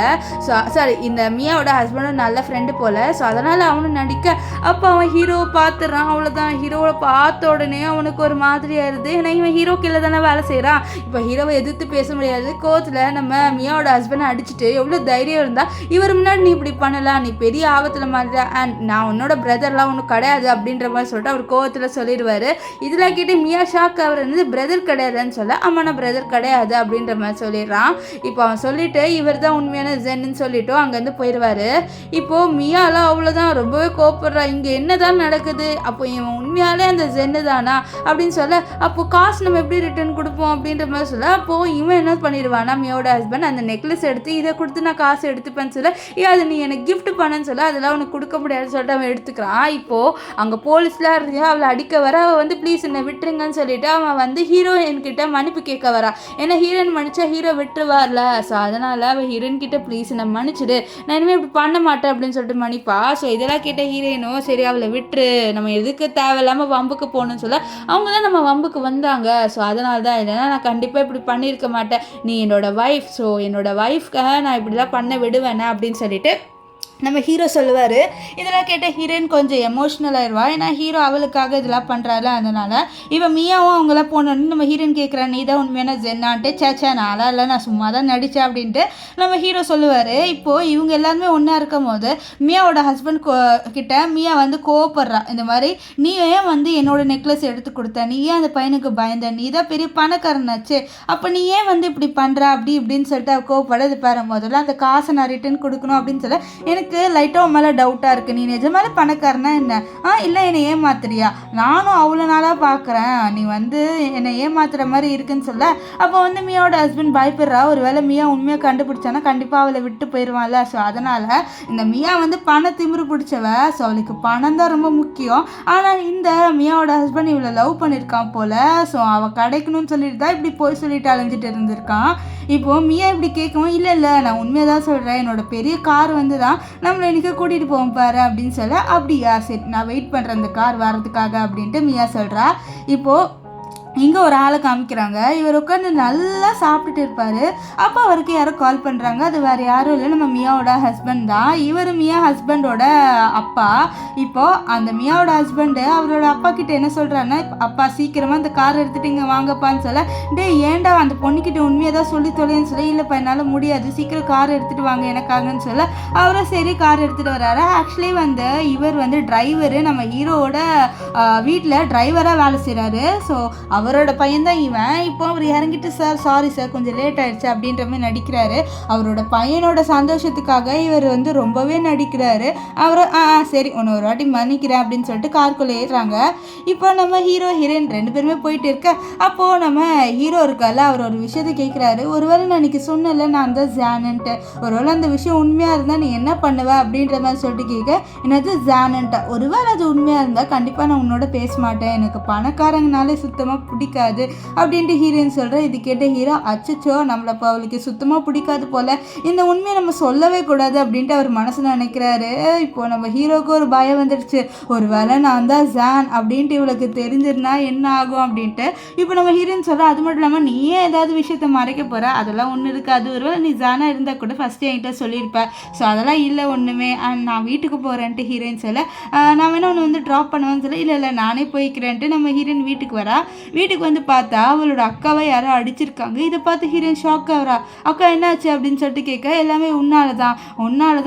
சாரி இந்த மியாவோட ஹஸ்பண்டும் நல்ல ஃப்ரெண்டு போல. ஸோ அதனால் அவனும் நடிக்க, அப்போ அவன் ஹீரோவை பார்த்துறான். அவ்வளோதான், ஹீரோவை பார்த்த உடனே அவனுக்கு ஒரு மாதிரி ஆயிடுது. ஏன்னா இவன் ஹீரோ கீழே தானே வேலை செய்கிறான், இப்போ ஹீரோவை எதிர்த்து பேச முடியாது. கோவத்தில் நம்ம மியாவோட ஹஸ்பண்டை அடிச்சுட்டு எவ்வளோ தைரியம் இருந்தால் இவர் முன்னாடி நீ இப்படி பண்ணலாம், நீ பெரிய ஆபத்தில் மாதிரி, அண்ட் நான் உன்னோட பிரதர்லாம் ஒன்றும் கிடையாது அப்படின்ற மாதிரி சொல்லிட்டு அவர் கோவத்தில் சொல்லிடுவார். இதில் கேட்டு மியா ஷாக் அவர் வந்து பிரதர் கிடையாதுன்னு சொல்ல, ஆமாம் பிரதர் கிடையாது அப்படின்ற மாதிரி சொல்லிடுறான். இப்போ அவன் சொல்லிட்டு இவர் தான் உண்மையான ஜென்னு சொல்லிட்டு அங்கேருந்து போயிடுவார். இப்போது மியாலாம் அவ்வளோதான் ரொம்பவே கோவப்படுறா, இங்கே என்ன தான் நடக்குது, அப்போ இவன் உண்மையாலே அந்த ஜென்னு தானா அப்படின்னு சொல்ல, அப்போது காசு நம்ம எப்படி ரிட்டர்ன் கொடுப்போம் அப்படின்ற மாதிரி சொல்ல, அப்போது இவன் என்ன பண்ணிடுவானா மியாவோட ஹஸ்பண்ட் அந்த நெக்லஸ் எடுத்து இதை கொடுத்து நான் காசு எடுத்துப்பேன்னு சொல்ல, அது நீ எனக்கு கிஃப்ட் பண்ணன்னு சொல்ல, அதெல்லாம் உனக்கு கொடுக்க முடியாதுன்னு சொல்லிட்டு அவன் எடுத்துக்கிறான். இப்போது அங்கே போலீஸ்லாம் இருந்து அவளை அடிக்க வர, அவள் வந்து ப்ளீஸ் என்னை விட்டுருங்கன்னு சொல்லிட்டு அவன் வந்து ஹீரோயின் கிட்ட மன்னிப்பு கேட்க வரா. ஏன்னா ஹீரோயின் மன்னிச்சா ஹீரோ விட்டுருவார்ல. ஸோ அதனால் அவள் ஹீரோயின் கிட்ட ப்ளீஸ் நான் மன்னிச்சிடு, நான் இனிமேல் இப்படி பண்ண மாட்டேன் அப்படின்னு சொல்லிட்டு மன்னிப்பா. ஸோ இதெல்லாம் கேட்ட ஹீரோயினும் சரி அவளை விட்டுரு, நம்ம எதுக்கு தேவையில்லாமல் வம்புக்கு போகணும்னு சொல்ல, அவங்க தான் நம்ம வம்புக்கு வந்தாங்க. ஸோ அதனால தான், இல்லைன்னா நான் கண்டிப்பாக இப்படி பண்ணியிருக்க மாட்டேன், நீ என்னோட ஒய்ஃப், ஸோ என்னோட ஒய்ஃப்காக நான் இப்படிலாம் பண்ண விடுவேனே அப்படின்னு சொல்லிட்டு நம்ம ஹீரோ சொல்லுவார். இதெல்லாம் கேட்ட ஹீரோயின் கொஞ்சம் எமோஷ்னல் ஆயிடுவா. ஏன்னா ஹீரோ அவளுக்காக இதெல்லாம் பண்ணுறாள். அதனால் இவன் மியாவும் அவங்களாம் போனோன்னு நம்ம ஹீரோயின் கேட்குறா, நீ தான் உண்மையான ஜென்னான்ட்டு. சேச்சா நான்லாம் இல்லை, நான் சும்மா தான் நடித்தேன் அப்படின்ட்டு நம்ம ஹீரோ சொல்லுவார். இப்போது இவங்க எல்லாருமே ஒன்றா இருக்கும் போது மியாவோட ஹஸ்பண்ட் கிட்ட மியா வந்து கோவப்படுறா, இந்த மாதிரி நீ ஏன் வந்து என்னோட நெக்லஸ் எடுத்து கொடுத்த, நீ ஏன் அந்த பையனுக்கு பயந்த, நீ தான் பெரிய பணக்காரனாச்சு, அப்போ நீ ஏன் வந்து இப்படி பண்ணுற அப்படி இப்படின்னு சொல்லிட்டு அவள் கோவப்பட, இது பாரு முதல்ல அந்த காசை நான் ரிட்டர்ன் கொடுக்கணும் அப்படின்னு சொல்ல, எனக்கு எனக்கு லைட்டாக உன் மேலே டவுட்டாக இருக்குது, நீ நிஜமாலே பணக்காரனா என்ன? இல்லை என்னை ஏமாத்துறியா? நானும் அவ்வளோ நாளாக பார்க்குறேன் நீ வந்து என்னை ஏமாத்துற மாதிரி இருக்குன்னு சொல்ல. அப்போ வந்து மியாவோட ஹஸ்பண்ட் பயப்படுறா, ஒரு வேளை மியா உண்மையாக கண்டுபிடிச்சானா கண்டிப்பாக அவளை விட்டு போயிடுவான்ல. ஸோ அதனால் இந்த மியா வந்து பண திமிரு பிடிச்சவ. ஸோ அவளுக்கு பணம் தான் ரொம்ப முக்கியம். ஆனால் இந்த மியாவோட ஹஸ்பண்ட் இவளை லவ் பண்ணியிருக்கான் போல். ஸோ அவள் கிடைக்கணும்னு சொல்லிட்டு தான் இப்படி போய் சொல்லிட்டு அலைஞ்சிட்டு இருந்திருக்கான். இப்போது மியா இப்படி கேட்கவும், இல்லை நான் உண்மையாக தான் சொல்கிறேன், என்னோட பெரிய கார் வந்து தான் நம்மளை இன்றைக்கி கூட்டிகிட்டு போவோம் பாரு அப்படின்னு சொல்ல. அப்படியா, சரி நான் வெயிட் பண்ணுறேன் அந்த கார் வரதுக்காக அப்படின்ட்டு மியா சொல்கிறா. இப்போது இங்கே ஒரு ஆளை காமிக்கிறாங்க. இவர் உட்காந்து நல்லா சாப்பிட்டுட்டு இருப்பார். அப்போ அவருக்கு யாரோ கால் பண்ணுறாங்க. அது வேறு யாரும் இல்லை, நம்ம மியாவோட ஹஸ்பண்ட் தான். இவர் மியா ஹஸ்பண்டோட அப்பா. இப்போது அந்த மியாவோட ஹஸ்பண்டு அவரோட அப்பா கிட்ட என்ன சொல்கிறாருன்னா, அப்பா சீக்கிரமாக அந்த கார் எடுத்துகிட்டு இங்கே வாங்கப்பான்னு சொல்ல. ஏன்டா அந்த பொண்ணுக்கிட்ட உண்மையாக தான் சொல்லி தொலைன்னு சொல்ல. இல்லைப்பா என்னால் முடியாது, சீக்கிரம் கார் எடுத்துகிட்டு வாங்க எனக்காகன்னு சொல்ல. அவரும் சரி கார் எடுத்துகிட்டு வர்றாரு. ஆக்சுவலி வந்து இவர் வந்து டிரைவரு, நம்ம ஹீரோவோட வீட்டில் டிரைவராக வேலை செய்கிறாரு. ஸோ அவரோட பையன்தான் இவன். இப்போ அவர் இறங்கிட்டு சார் சாரி சார் கொஞ்சம் லேட் ஆயிடுச்சு அப்படின்ற மாதிரி நடிக்கிறாரு. அவரோட பையனோட சந்தோஷத்துக்காக இவர் வந்து ரொம்பவே நடிக்கிறாரு. அவர் சரி ஒன்று ஒரு வாட்டி மன்னிக்கிறேன் அப்படின்னு சொல்லிட்டு காருக்குள்ளே ஏறுறாங்க. இப்போ நம்ம ஹீரோ ஹீரோயின் 2 பேருமே போயிட்டு இருக்க. அப்போது நம்ம ஹீரோ இருக்கால, அவர் ஒரு விஷயத்தை கேட்குறாரு. ஒருவேளை நான் இன்னைக்கு சொன்னல நான் தான் ஜானன்ட்டு, ஒருவேளை அந்த விஷயம் உண்மையாக இருந்தால் நீ என்ன பண்ணுவ அப்படின்ற மாதிரி சொல்லிட்டு கேட்க. என்னது ஜானன்ட்டா? ஒருவேளை அது உண்மையாக இருந்தால் கண்டிப்பாக நான் உன்னோட பேச மாட்டேன், எனக்கு பணக்காரங்கனாலே சுத்தமாக பிடிக்காது அப்படின்ட்டு ஹீரோயின் சொல்கிற. இது கேட்ட ஹீரோ அச்சச்சோ நம்மளை இப்போ அவளுக்கு சுத்தமாக பிடிக்காது போல், இந்த உண்மையை நம்ம சொல்லவே கூடாது அப்படின்ட்டு அவர் மனசில் நினைக்கிறாரு. இப்போது நம்ம ஹீரோவுக்கு ஒரு பயம் வந்துடுச்சு, ஒரு வேளை நான் தான் ஜான் அப்படின்ட்டு இவளுக்கு தெரிஞ்சிருந்தா என்ன ஆகும் அப்படின்ட்டு. இப்போ நம்ம ஹீரோயின் சொல்கிற. அது மட்டும் இல்லாமல் நீயே ஏதாவது விஷயத்தை மறைக்க போகிற, அதெல்லாம் ஒன்றும் இருக்காது, ஒருவேளை நீ ஜானாக இருந்தால் கூட ஃபஸ்ட்டு என்கிட்ட சொல்லியிருப்பேன். ஸோ அதெல்லாம் இல்லை ஒன்றுமே, நான் வீட்டுக்கு போகிறேன்ட்டு ஹீரோயின் சொல்ல. நான் வேணா ஒன்று வந்து ட்ராப் பண்ணுவேன்னு சொல்ல. இல்லை நானே போய்க்கிறேன்ட்டு நம்ம ஹீரோயின் வீட்டுக்கு வரா. வீட்டுக்கு வந்து பார்த்தா அவளோட அக்காவை யாரோ அடிச்சிருக்காங்க. இதை பார்த்து ஹீரோயின் ஷாக் ஆகிறா. அக்கா என்னாச்சு அப்படின்னு சொல்லிட்டு கேட்க. எல்லாமே உன்னால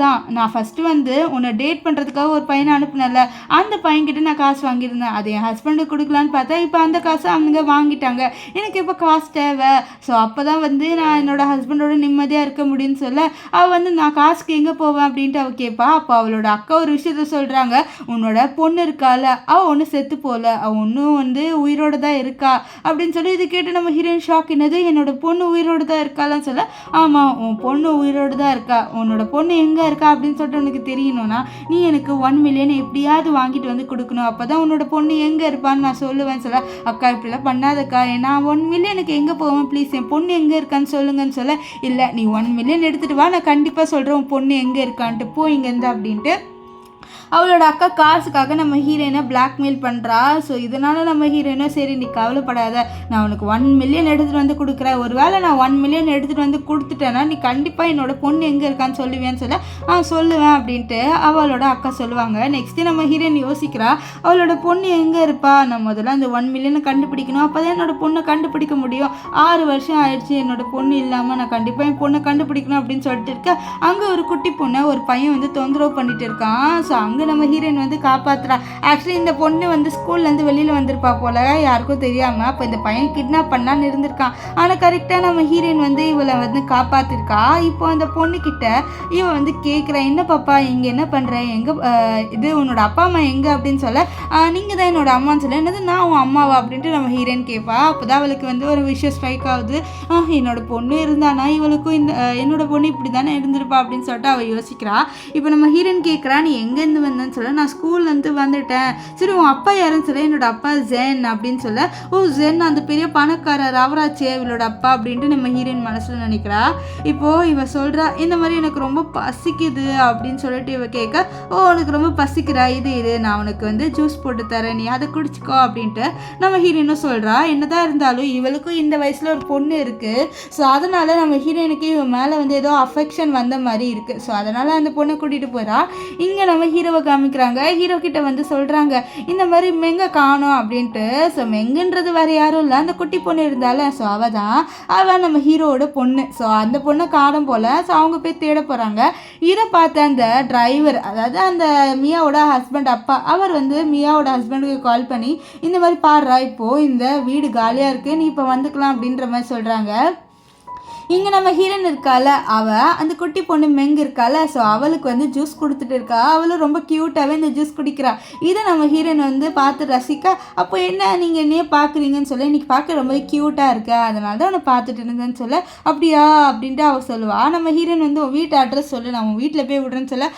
தான் நான் ஃபஸ்ட்டு வந்து உன்னை டேட் பண்ணுறதுக்காக ஒரு பையனை அனுப்புனல, அந்த பையன்கிட்ட நான் காசு வாங்கியிருந்தேன், அது என் ஹஸ்பண்டுக்கு கொடுக்கலான்னு பார்த்தா இப்போ அந்த காசை அவங்க வாங்கிட்டாங்க, எனக்கு இப்போ காசு தேவை. ஸோ அப்போ தான் வந்து நான் என்னோட ஹஸ்பண்டோட நிம்மதியாக இருக்க முடியும்னு சொல்ல. அவள் வந்து நான் காசுக்கு எங்கே போவேன் அப்படின்ட்டு அவள் கேட்பா. அப்போ அவளோட அக்கா ஒரு விஷயத்த சொல்கிறாங்க. உன்னோட பொண்ணு இருக்கால, அவள் ஒன்றும் செத்து போகல, அவள் ஒன்றும் வந்து உயிரோடு தான் இருக்கா அப்படின்னு சொல்லி. இது கேட்டு நம்ம ஹீரோயின் ஷாக். என்னது என்னோட பொண்ணு உயிரோடு தான் இருக்காளான்னு சொல்ல. ஆமாம் உன் பொண்ணு உயிரோடு தான் இருக்கா, உன்னோட பொண்ணு எங்கே இருக்கா அப்படின்னு சொல்லிட்டு உனக்கு தெரியணும்னா நீ எனக்கு 1 மில்லியன் எப்படியாவது வாங்கிட்டு வந்து கொடுக்கணும், அப்போ தான் உன்னோட பொண்ணு எங்கே இருப்பான்னு நான் சொல்லுவேன்னு சொல்ல. அக்கா இப்படிலாம் பண்ணாதக்கா, நான் 1 மில்லியனுக்கு எங்கே போவேன், ப்ளீஸ் என் பொண்ணு எங்கே இருக்கான்னு சொல்லுங்கன்னு சொல்ல. இல்லை நீ 1 மில்லியன் எடுத்துகிட்டு வா, நான் கண்டிப்பாக சொல்கிறேன் உன் பொண்ணு எங்கே இருக்கான்ட்டு, போ இங்கேருந்து அப்படின்ட்டு அவளோட அக்கா காசுக்காக நம்ம ஹீரோயினை பிளாக்மெயில் பண்ணுறா. ஸோ இதனால் நம்ம ஹீரோயினும் சரி நீ கவலைப்படாத, நான் உனக்கு 1 மில்லியன் எடுத்துகிட்டு வந்து கொடுக்குறேன், ஒரு வேளை நான் 1 மில்லியன் எடுத்துகிட்டு வந்து கொடுத்துட்டேன்னா நீ கண்டிப்பாக என்னோட பொண்ணு எங்கே இருக்கான்னு சொல்லுவேன்னு சொல்ல. சொல்லுவேன் அப்படின்ட்டு அவளோட அக்கா சொல்லுவாங்க. நெக்ஸ்ட்டு நம்ம ஹீரோயின் யோசிக்கிறா, அவளோட பொண்ணு எங்கே இருப்பா, நான் முதல்ல அந்த 1 மில்லியனை கண்டுபிடிக்கணும், அப்போ தான் என்னோட பொண்ணை கண்டுபிடிக்க முடியும். 6 வருஷம் ஆயிடுச்சு என்னோட பொண்ணு இல்லாமல், நான் கண்டிப்பாக என் பொண்ணை கண்டுபிடிக்கணும் அப்படின்னு சொல்லிட்டு இருக்கேன். அங்கே ஒரு குட்டி பொண்ணை ஒரு பையன் வந்து தொந்தரவு பண்ணிட்டு இருக்கான். ஸோ அங்கே நம்ம ஹீரோயின் வந்து காப்பாற்றுறா. ஆக்சுவலி இந்த பொண்ணு வந்து ஸ்கூல்லேருந்து வெளியில் வந்திருப்பா போல, யாருக்கும் தெரியாமல். அப்போ இந்த பையன் கிட்னாப் பண்ணலான்னு இருந்திருக்கான். ஆனால் கரெக்டாக நம்ம ஹீரோயின் வந்து இவளை வந்து காப்பாற்றிருக்கா. இப்போ அந்த பொண்ணுக்கிட்ட இவன் வந்து கேட்குறேன், என்ன பாப்பா இங்கே என்ன பண்ணுறேன், எங்கே இது உன்னோட அப்பா அம்மா எங்கே அப்படின்னு சொல்ல. நீங்கள் தான் என்னோட அம்மான்னு சொல்ல. என்னது நான் உன் அம்மாவா அப்படின்ட்டு நம்ம ஹீரோயின் கேட்பா. அப்போ தான் அவளுக்கு வந்து ஒரு விஷயம் ஸ்ட்ரைக் ஆகுது. என்னோட பொண்ணு இருந்தானா இவளுக்கும் இந்த என்னோட பொண்ணு இப்படி தானே இருந்திருப்பா அப்படின்னு சொல்லிட்டு அவள் யோசிக்கிறா. இப்போ நம்ம ஹீரோயின் கேட்குறா, நீ எங்கேருந்து வந்தேன்னு சொல்ல. நான் ஸ்கூல்லேருந்து வந்துட்டேன். சரி உன் அப்பா யாருன்னு சொல்ல. என்னோட அப்பா ஜென் அப்படின்னு சொல்ல. ஜென் அந்த பெரிய பணக்காரர் அவராச்சே இவளோட அப்பா அப்படின்ட்டு நம்ம ஹீரோயின் மனசில் நினைக்கிறா. இப்போது இவ சொல்கிறா, இந்த மாதிரி எனக்கு ரொம்ப பசிக்குது அப்படின்னு சொல்லிட்டு இவ கேட்க. உனக்கு ரொம்ப பசிக்கிறா, இது நான் உனக்கு வந்து ஜூஸ் போட்டு தரேன், நீ அதை குடிச்சிக்கோ அப்படின்ட்டு நம்ம ஹீரோயினும் சொல்கிறா. என்னதான் இருந்தாலும் இவளுக்கும் இந்த வயசில் ஒரு பொண்ணு இருக்குது. ஸோ அதனால் நம்ம ஹீரோயினுக்கு இவன் மேலே வந்து ஏதோ அஃபெக்ஷன் வந்த மாதிரி இருக்குது. ஸோ அதனால் அந்த பொண்ணை கூட்டிகிட்டு போகிறா. இங்கே நம்ம ஹீரோவை காமிக்கிறாங்க. ஹீரோ கிட்ட வந்து சொல்கிறாங்க, இந்த மாதிரி மெங்க காணோம் அப்படின்ட்டு. ஸோ மெங்குன்றது வேறு யாரும் இல்லை, அந்த குட்டி பொண்ணு இருந்தால. ஸோ அவள் நம்ம ஹீரோவோட பொண்ணு. ஸோ அந்த பொண்ணை காணும் போல். ஸோ அவங்க போய் தேட போகிறாங்க. இதை பார்த்த அந்த டிரைவர், அதாவது அந்த மியாவோட ஹஸ்பண்ட் அப்பா, அவர் வந்து மியாவோட ஹஸ்பண்டுக்கு கால் பண்ணி இந்த மாதிரி பாடுறா, இப்போது இந்த வீடு காலியாக இருக்குது, நீ இப்போ வந்துக்கலாம் அப்படின்ற மாதிரி சொல்கிறாங்க. இங்கே நம்ம ஹீரோயின் இருக்கால, அவள் அந்த குட்டி பொண்ணு மெங்கு இருக்கால, ஸோ அவளுக்கு வந்து ஜூஸ் கொடுத்துட்டு இருக்கா. அவளும் ரொம்ப க்யூட்டாகவே இந்த ஜூஸ் குடிக்கிறா. இதை நம்ம ஹீரோயின் வந்து பார்த்து ரசிக்க, அப்போ என்ன நீங்கள் என்னையே பார்க்குறீங்கன்னு சொல்ல, இன்றைக்கி பார்க்க ரொம்ப க்யூட்டாக இருக்க, அதனால தான் அவனை பார்த்துட்டு இருந்தேன்னு சொல்ல, அப்படியா அப்படின்ட்டு அவள் சொல்லுவாள். நம்ம ஹீரோயின் வந்து உன் வீட்டு அட்ரஸ் சொல்லு, நான் உன் வீட்டில் போய் விடுறேன்னு சொல்ல,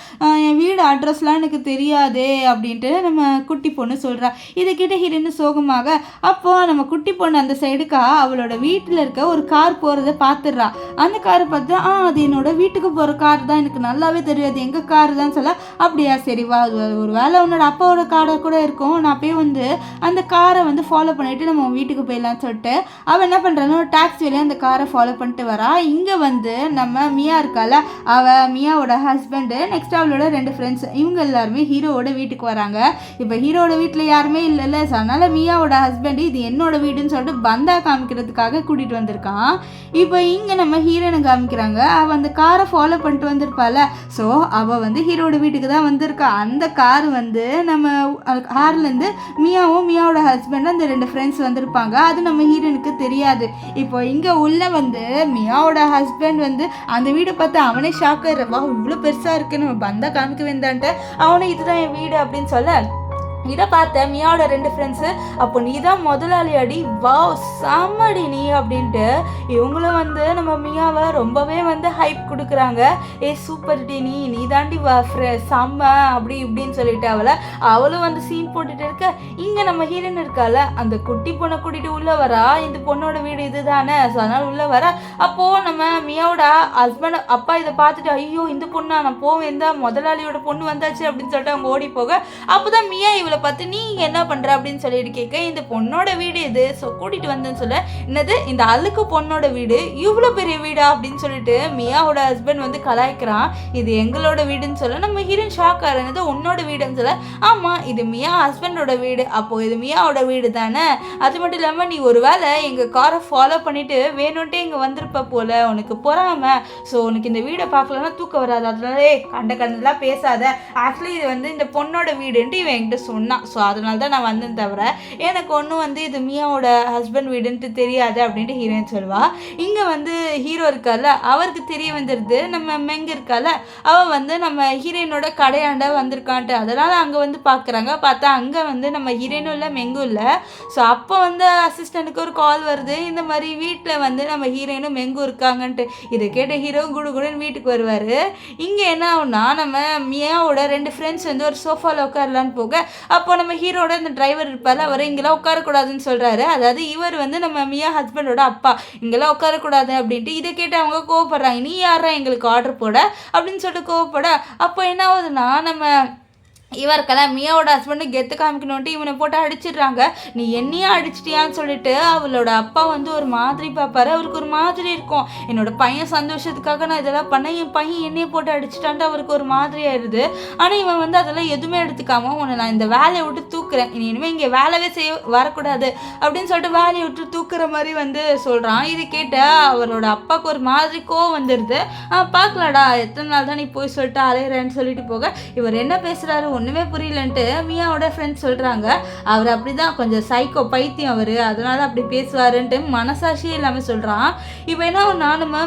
என் வீடு அட்ரஸ்லாம் எனக்கு தெரியாதே அப்படின்ட்டு நம்ம குட்டி பொண்ணு சொல்கிறா. இதை கிட்ட ஹீரோயின் சோகமாக, அப்போது நம்ம குட்டி பொண்ணு அந்த சைடுக்கா அவளோட வீட்டில் இருக்க ஒரு கார் போகிறத பார்த்துடுறா. அந்த காரை பார்த்து அது என்னோட வீட்டுக்கு போகிற கார் தான், எனக்கு நல்லாவே தெரியாது எங்கள் கார் தான் சொல்ல, அப்படியா சரி வா, ஒரு வேளை உன்னோட அப்பாவோட காரை கூட இருக்கும், நான் போய் வந்து அந்த காரை வந்து ஃபாலோ பண்ணிவிட்டு நம்ம வீட்டுக்கு போயிடலான்னு சொல்லிட்டு அவள் என்ன பண்ணுறான்னு ஒரு டாக்ஸி வழியாக அந்த காரை ஃபாலோ பண்ணிட்டு வரா. இங்கே வந்து நம்ம மியா இருக்கால, அவள் மியாவோட ஹஸ்பண்டு, நெக்ஸ்ட் அவளோட 2 ஃப்ரெண்ட்ஸ், இவங்க எல்லாருமே ஹீரோவோட வீட்டுக்கு வராங்க. இப்போ ஹீரோவோட வீட்டில் யாருமே இல்லைல்ல, ஸோ அதனால் மியாவோட ஹஸ்பண்டு இது என்னோட வீடுன்னு சொல்லிட்டு பந்தா காமிக்கிறதுக்காக கூட்டிகிட்டு வந்திருக்கான். இப்போ இங்கே நம்ம ஹீரோனை காமிக்கிறாங்க. அவள் அந்த காரை ஃபாலோ பண்ணிட்டு வந்திருப்பாள். ஸோ அவள் வந்து ஹீரோட வீட்டுக்கு தான் வந்திருக்கா. அந்த கார் வந்து நம்ம கார்லேருந்து மியாவும் மியாவோட ஹஸ்பண்டும் அந்த 2 ஃப்ரெண்ட்ஸ் வந்திருப்பாங்க. அது நம்ம ஹீரோனுக்கு தெரியாது. இப்போ இங்கே உள்ள வந்து மியாவோட ஹஸ்பண்ட் வந்து அந்த வீடை பார்த்து அவனே ஷாக் ஆயிடுறவா, இவ்வளோ பெருசாக இருக்குது, நம்ம பந்தா காமிக்க வேண்டான்ட்டு அவனே இதுதான் என் வீடு அப்படின்னு சொல்ல, இதை பார்த்த மியாவோட 2 ஃப்ரெண்ட்ஸு, அப்போ நீ தான் முதலாளி அடி, வா செம்மடி நீ அப்படின்ட்டு இவங்களும் வந்து நம்ம மியாவை ரொம்பவே வந்து ஹைப் கொடுக்குறாங்க. சூப்பர் டி, நீ தாண்டி செம்ம அப்படி இப்படின்னு சொல்லிட்டு அவளும் வந்து சீன் போட்டுட்டு இருக்க. இங்கே நம்ம ஹீரோயின் இருக்கால, அந்த குட்டி பொண்ணை கூட்டிகிட்டு உள்ளே வரா. இந்த பொண்ணோட வீடு இது தானே, ஸோ அதனால் உள்ளே வர. அப்போது நம்ம மியாவோட ஹஸ்பண்ட் அப்பா இதை பார்த்துட்டு, ஐயோ இந்த பொண்ணா, நான் போவேன் தான், முதலாளியோட பொண்ணு வந்தாச்சு அப்படின்னு சொல்லிட்டு அவங்க ஓடி போக, அப்போ தான் மியா இவளை பார்த்து நீ என்ன பண்ணுற அப்படின்னு சொல்லிட்டு கேட்க, இந்த பொண்ணோட வீடு இது, ஸோ கூட்டிகிட்டு வந்தேன்னு சொல்ல, என்னது இந்த அழுக்கு பொண்ணோட வீடு, இவ்வளோ பெரிய வீடா அப்படின்னு சொல்லிட்டு மியாவோட ஹஸ்பண்ட் வந்து கலாய்க்கிறான். இது எங்களோட வீடுன்னு சொல்ல, நம்ம ஹீரோயின் ஷாக் ஆகிறது, உன்னோட வீடுன்னு சொல்ல, ஆமாம் இது மியா ஹஸ்பண்டோட வீடு, அப்போது இது மியாவோட வீடு தானே, அது மட்டும் இல்லாமல் நீ ஒரு வேளை எங்கள் காரை ஃபாலோ பண்ணிவிட்டு வேணும்ன்ட்டே இங்கே வந்திருப்ப போல், உனக்கு பொறாம, ஸோ உனக்கு இந்த வீடை பார்க்கலன்னா தூக்கம் வராது, அதனால கண்டெல்லாம் பேசாத, ஆக்சுவலி இது வந்து இந்த பொண்ணோட வீடுன்ட்டு இவன் என்கிட்ட சொன்னான், ஸோ அதனால தான் நான் வந்தேன், தவிர எனக்கு ஒன்றும் வந்து இது மியாவோட ஹஸ்பண்ட் வீடுன்ட்டு தெரியாது அப்படின்ட்டு ஹீரோயின் சொல்லுவா. இங்கே வந்து ஹீரோ இருக்கால, அவருக்கு தெரிய வந்துடுது நம்ம மெங்கு இருக்கால, அவள் வந்து நம்ம ஹீரோயினோட கடையாண்ட வந்திருக்கான்ட்டு, அதனால் அங்கே வந்து பார்க்குறாங்க. பார்த்தா அங்கே வந்து நம்ம ஹீரோயினும் இல்லை மெங்கும் இல்லை. ஸோ அப்போ வந்து அசிஸ்டண்ட்டுக்கு ஒரு கால் வருது, இந்த மாதிரி வீட்டில் வந்து நம்ம ஹீரோயினும் மெங்கும் இருக்காங்கன்ட்டு. இதை கேட்ட ஹீரோ குடுன்னு வீட்டுக்கு வருவார். இங்கே என்ன ஆகுனா, நம்ம மியாவோட 2 ஃப்ரெண்ட்ஸ் வந்து ஒரு சோஃபாவில் உட்காரலான்னு போக, அப்போ நம்ம ஹீரோட இந்த டிரைவர் இருப்பார், அவர் இங்கெல்லாம் உட்காரக்கூடாதுன்னு சொல்கிறாரு. அதாவது இவர் வந்து நம்ம மியா ஹஸ்பண்டோட அப்பா, இங்கெல்லாம் உட்காரக்கூடாது அப்படின்ட்டு. இதை கேட்டு அவங்க கோவப்படுறாங்க, நீ யாரா எங்களுக்கு ஆர்டர் போட அப்படின்னு சொல்லிட்டு கோவப்பட, அப்போ என்ன ஆகுதுன்னா நம்ம இவருக்கெல்லாம் மியாவோட ஹஸ்பண்டு கெத்து காமிக்கணுன்ட்டு இவனை போட்டு அடிச்சிடுறாங்க. நீ என்னையே அடிச்சிட்டியான்னு சொல்லிட்டு அவளோட அப்பா வந்து ஒரு மாதிரி பார்ப்பாரு. அவருக்கு ஒரு மாதிரி இருக்கும், என்னோட பையன் சந்தோஷத்துக்காக நான் இதெல்லாம் பண்ணேன், என் பையன் என்னையே போட்டு அடிச்சிட்டான்ட்டு அவருக்கு ஒரு மாதிரி ஆயிடுது. ஆனால் இவன் வந்து அதெல்லாம் எதுவுமே எடுத்துக்காம, உன்னை நான் இந்த வேலையை விட்டு தூக்குறேன், நீ இனிமேல் இங்கே வேலையே செய்ய வரக்கூடாது அப்படின்னு சொல்லிட்டு வேலையை விட்டு தூக்குற மாதிரி வந்து சொல்கிறான். இது கேட்ட அவரோட அப்பாவுக்கு ஒரு மாதிரி கோவம் வந்துடுது. பார்க்கலாடா, எத்தனை நாள் தான் நீ போய் சொல்லிட்டு அலையிறேன்னு சொல்லிட்டு போக, இவர் என்ன பேசுகிறாரு ஒன்றுமே புரியலன்ட்டு மியாவோட ஃப்ரெண்ட்ஸ் சொல்கிறாங்க. அவர் அப்படி தான் கொஞ்சம் சைக்கோ பைத்தியம் அவர், அதனால் அப்படி பேசுவாருன்ட்டு மனசாட்சியே இல்லாமல் சொல்கிறான். இப்போ என்ன நானுமா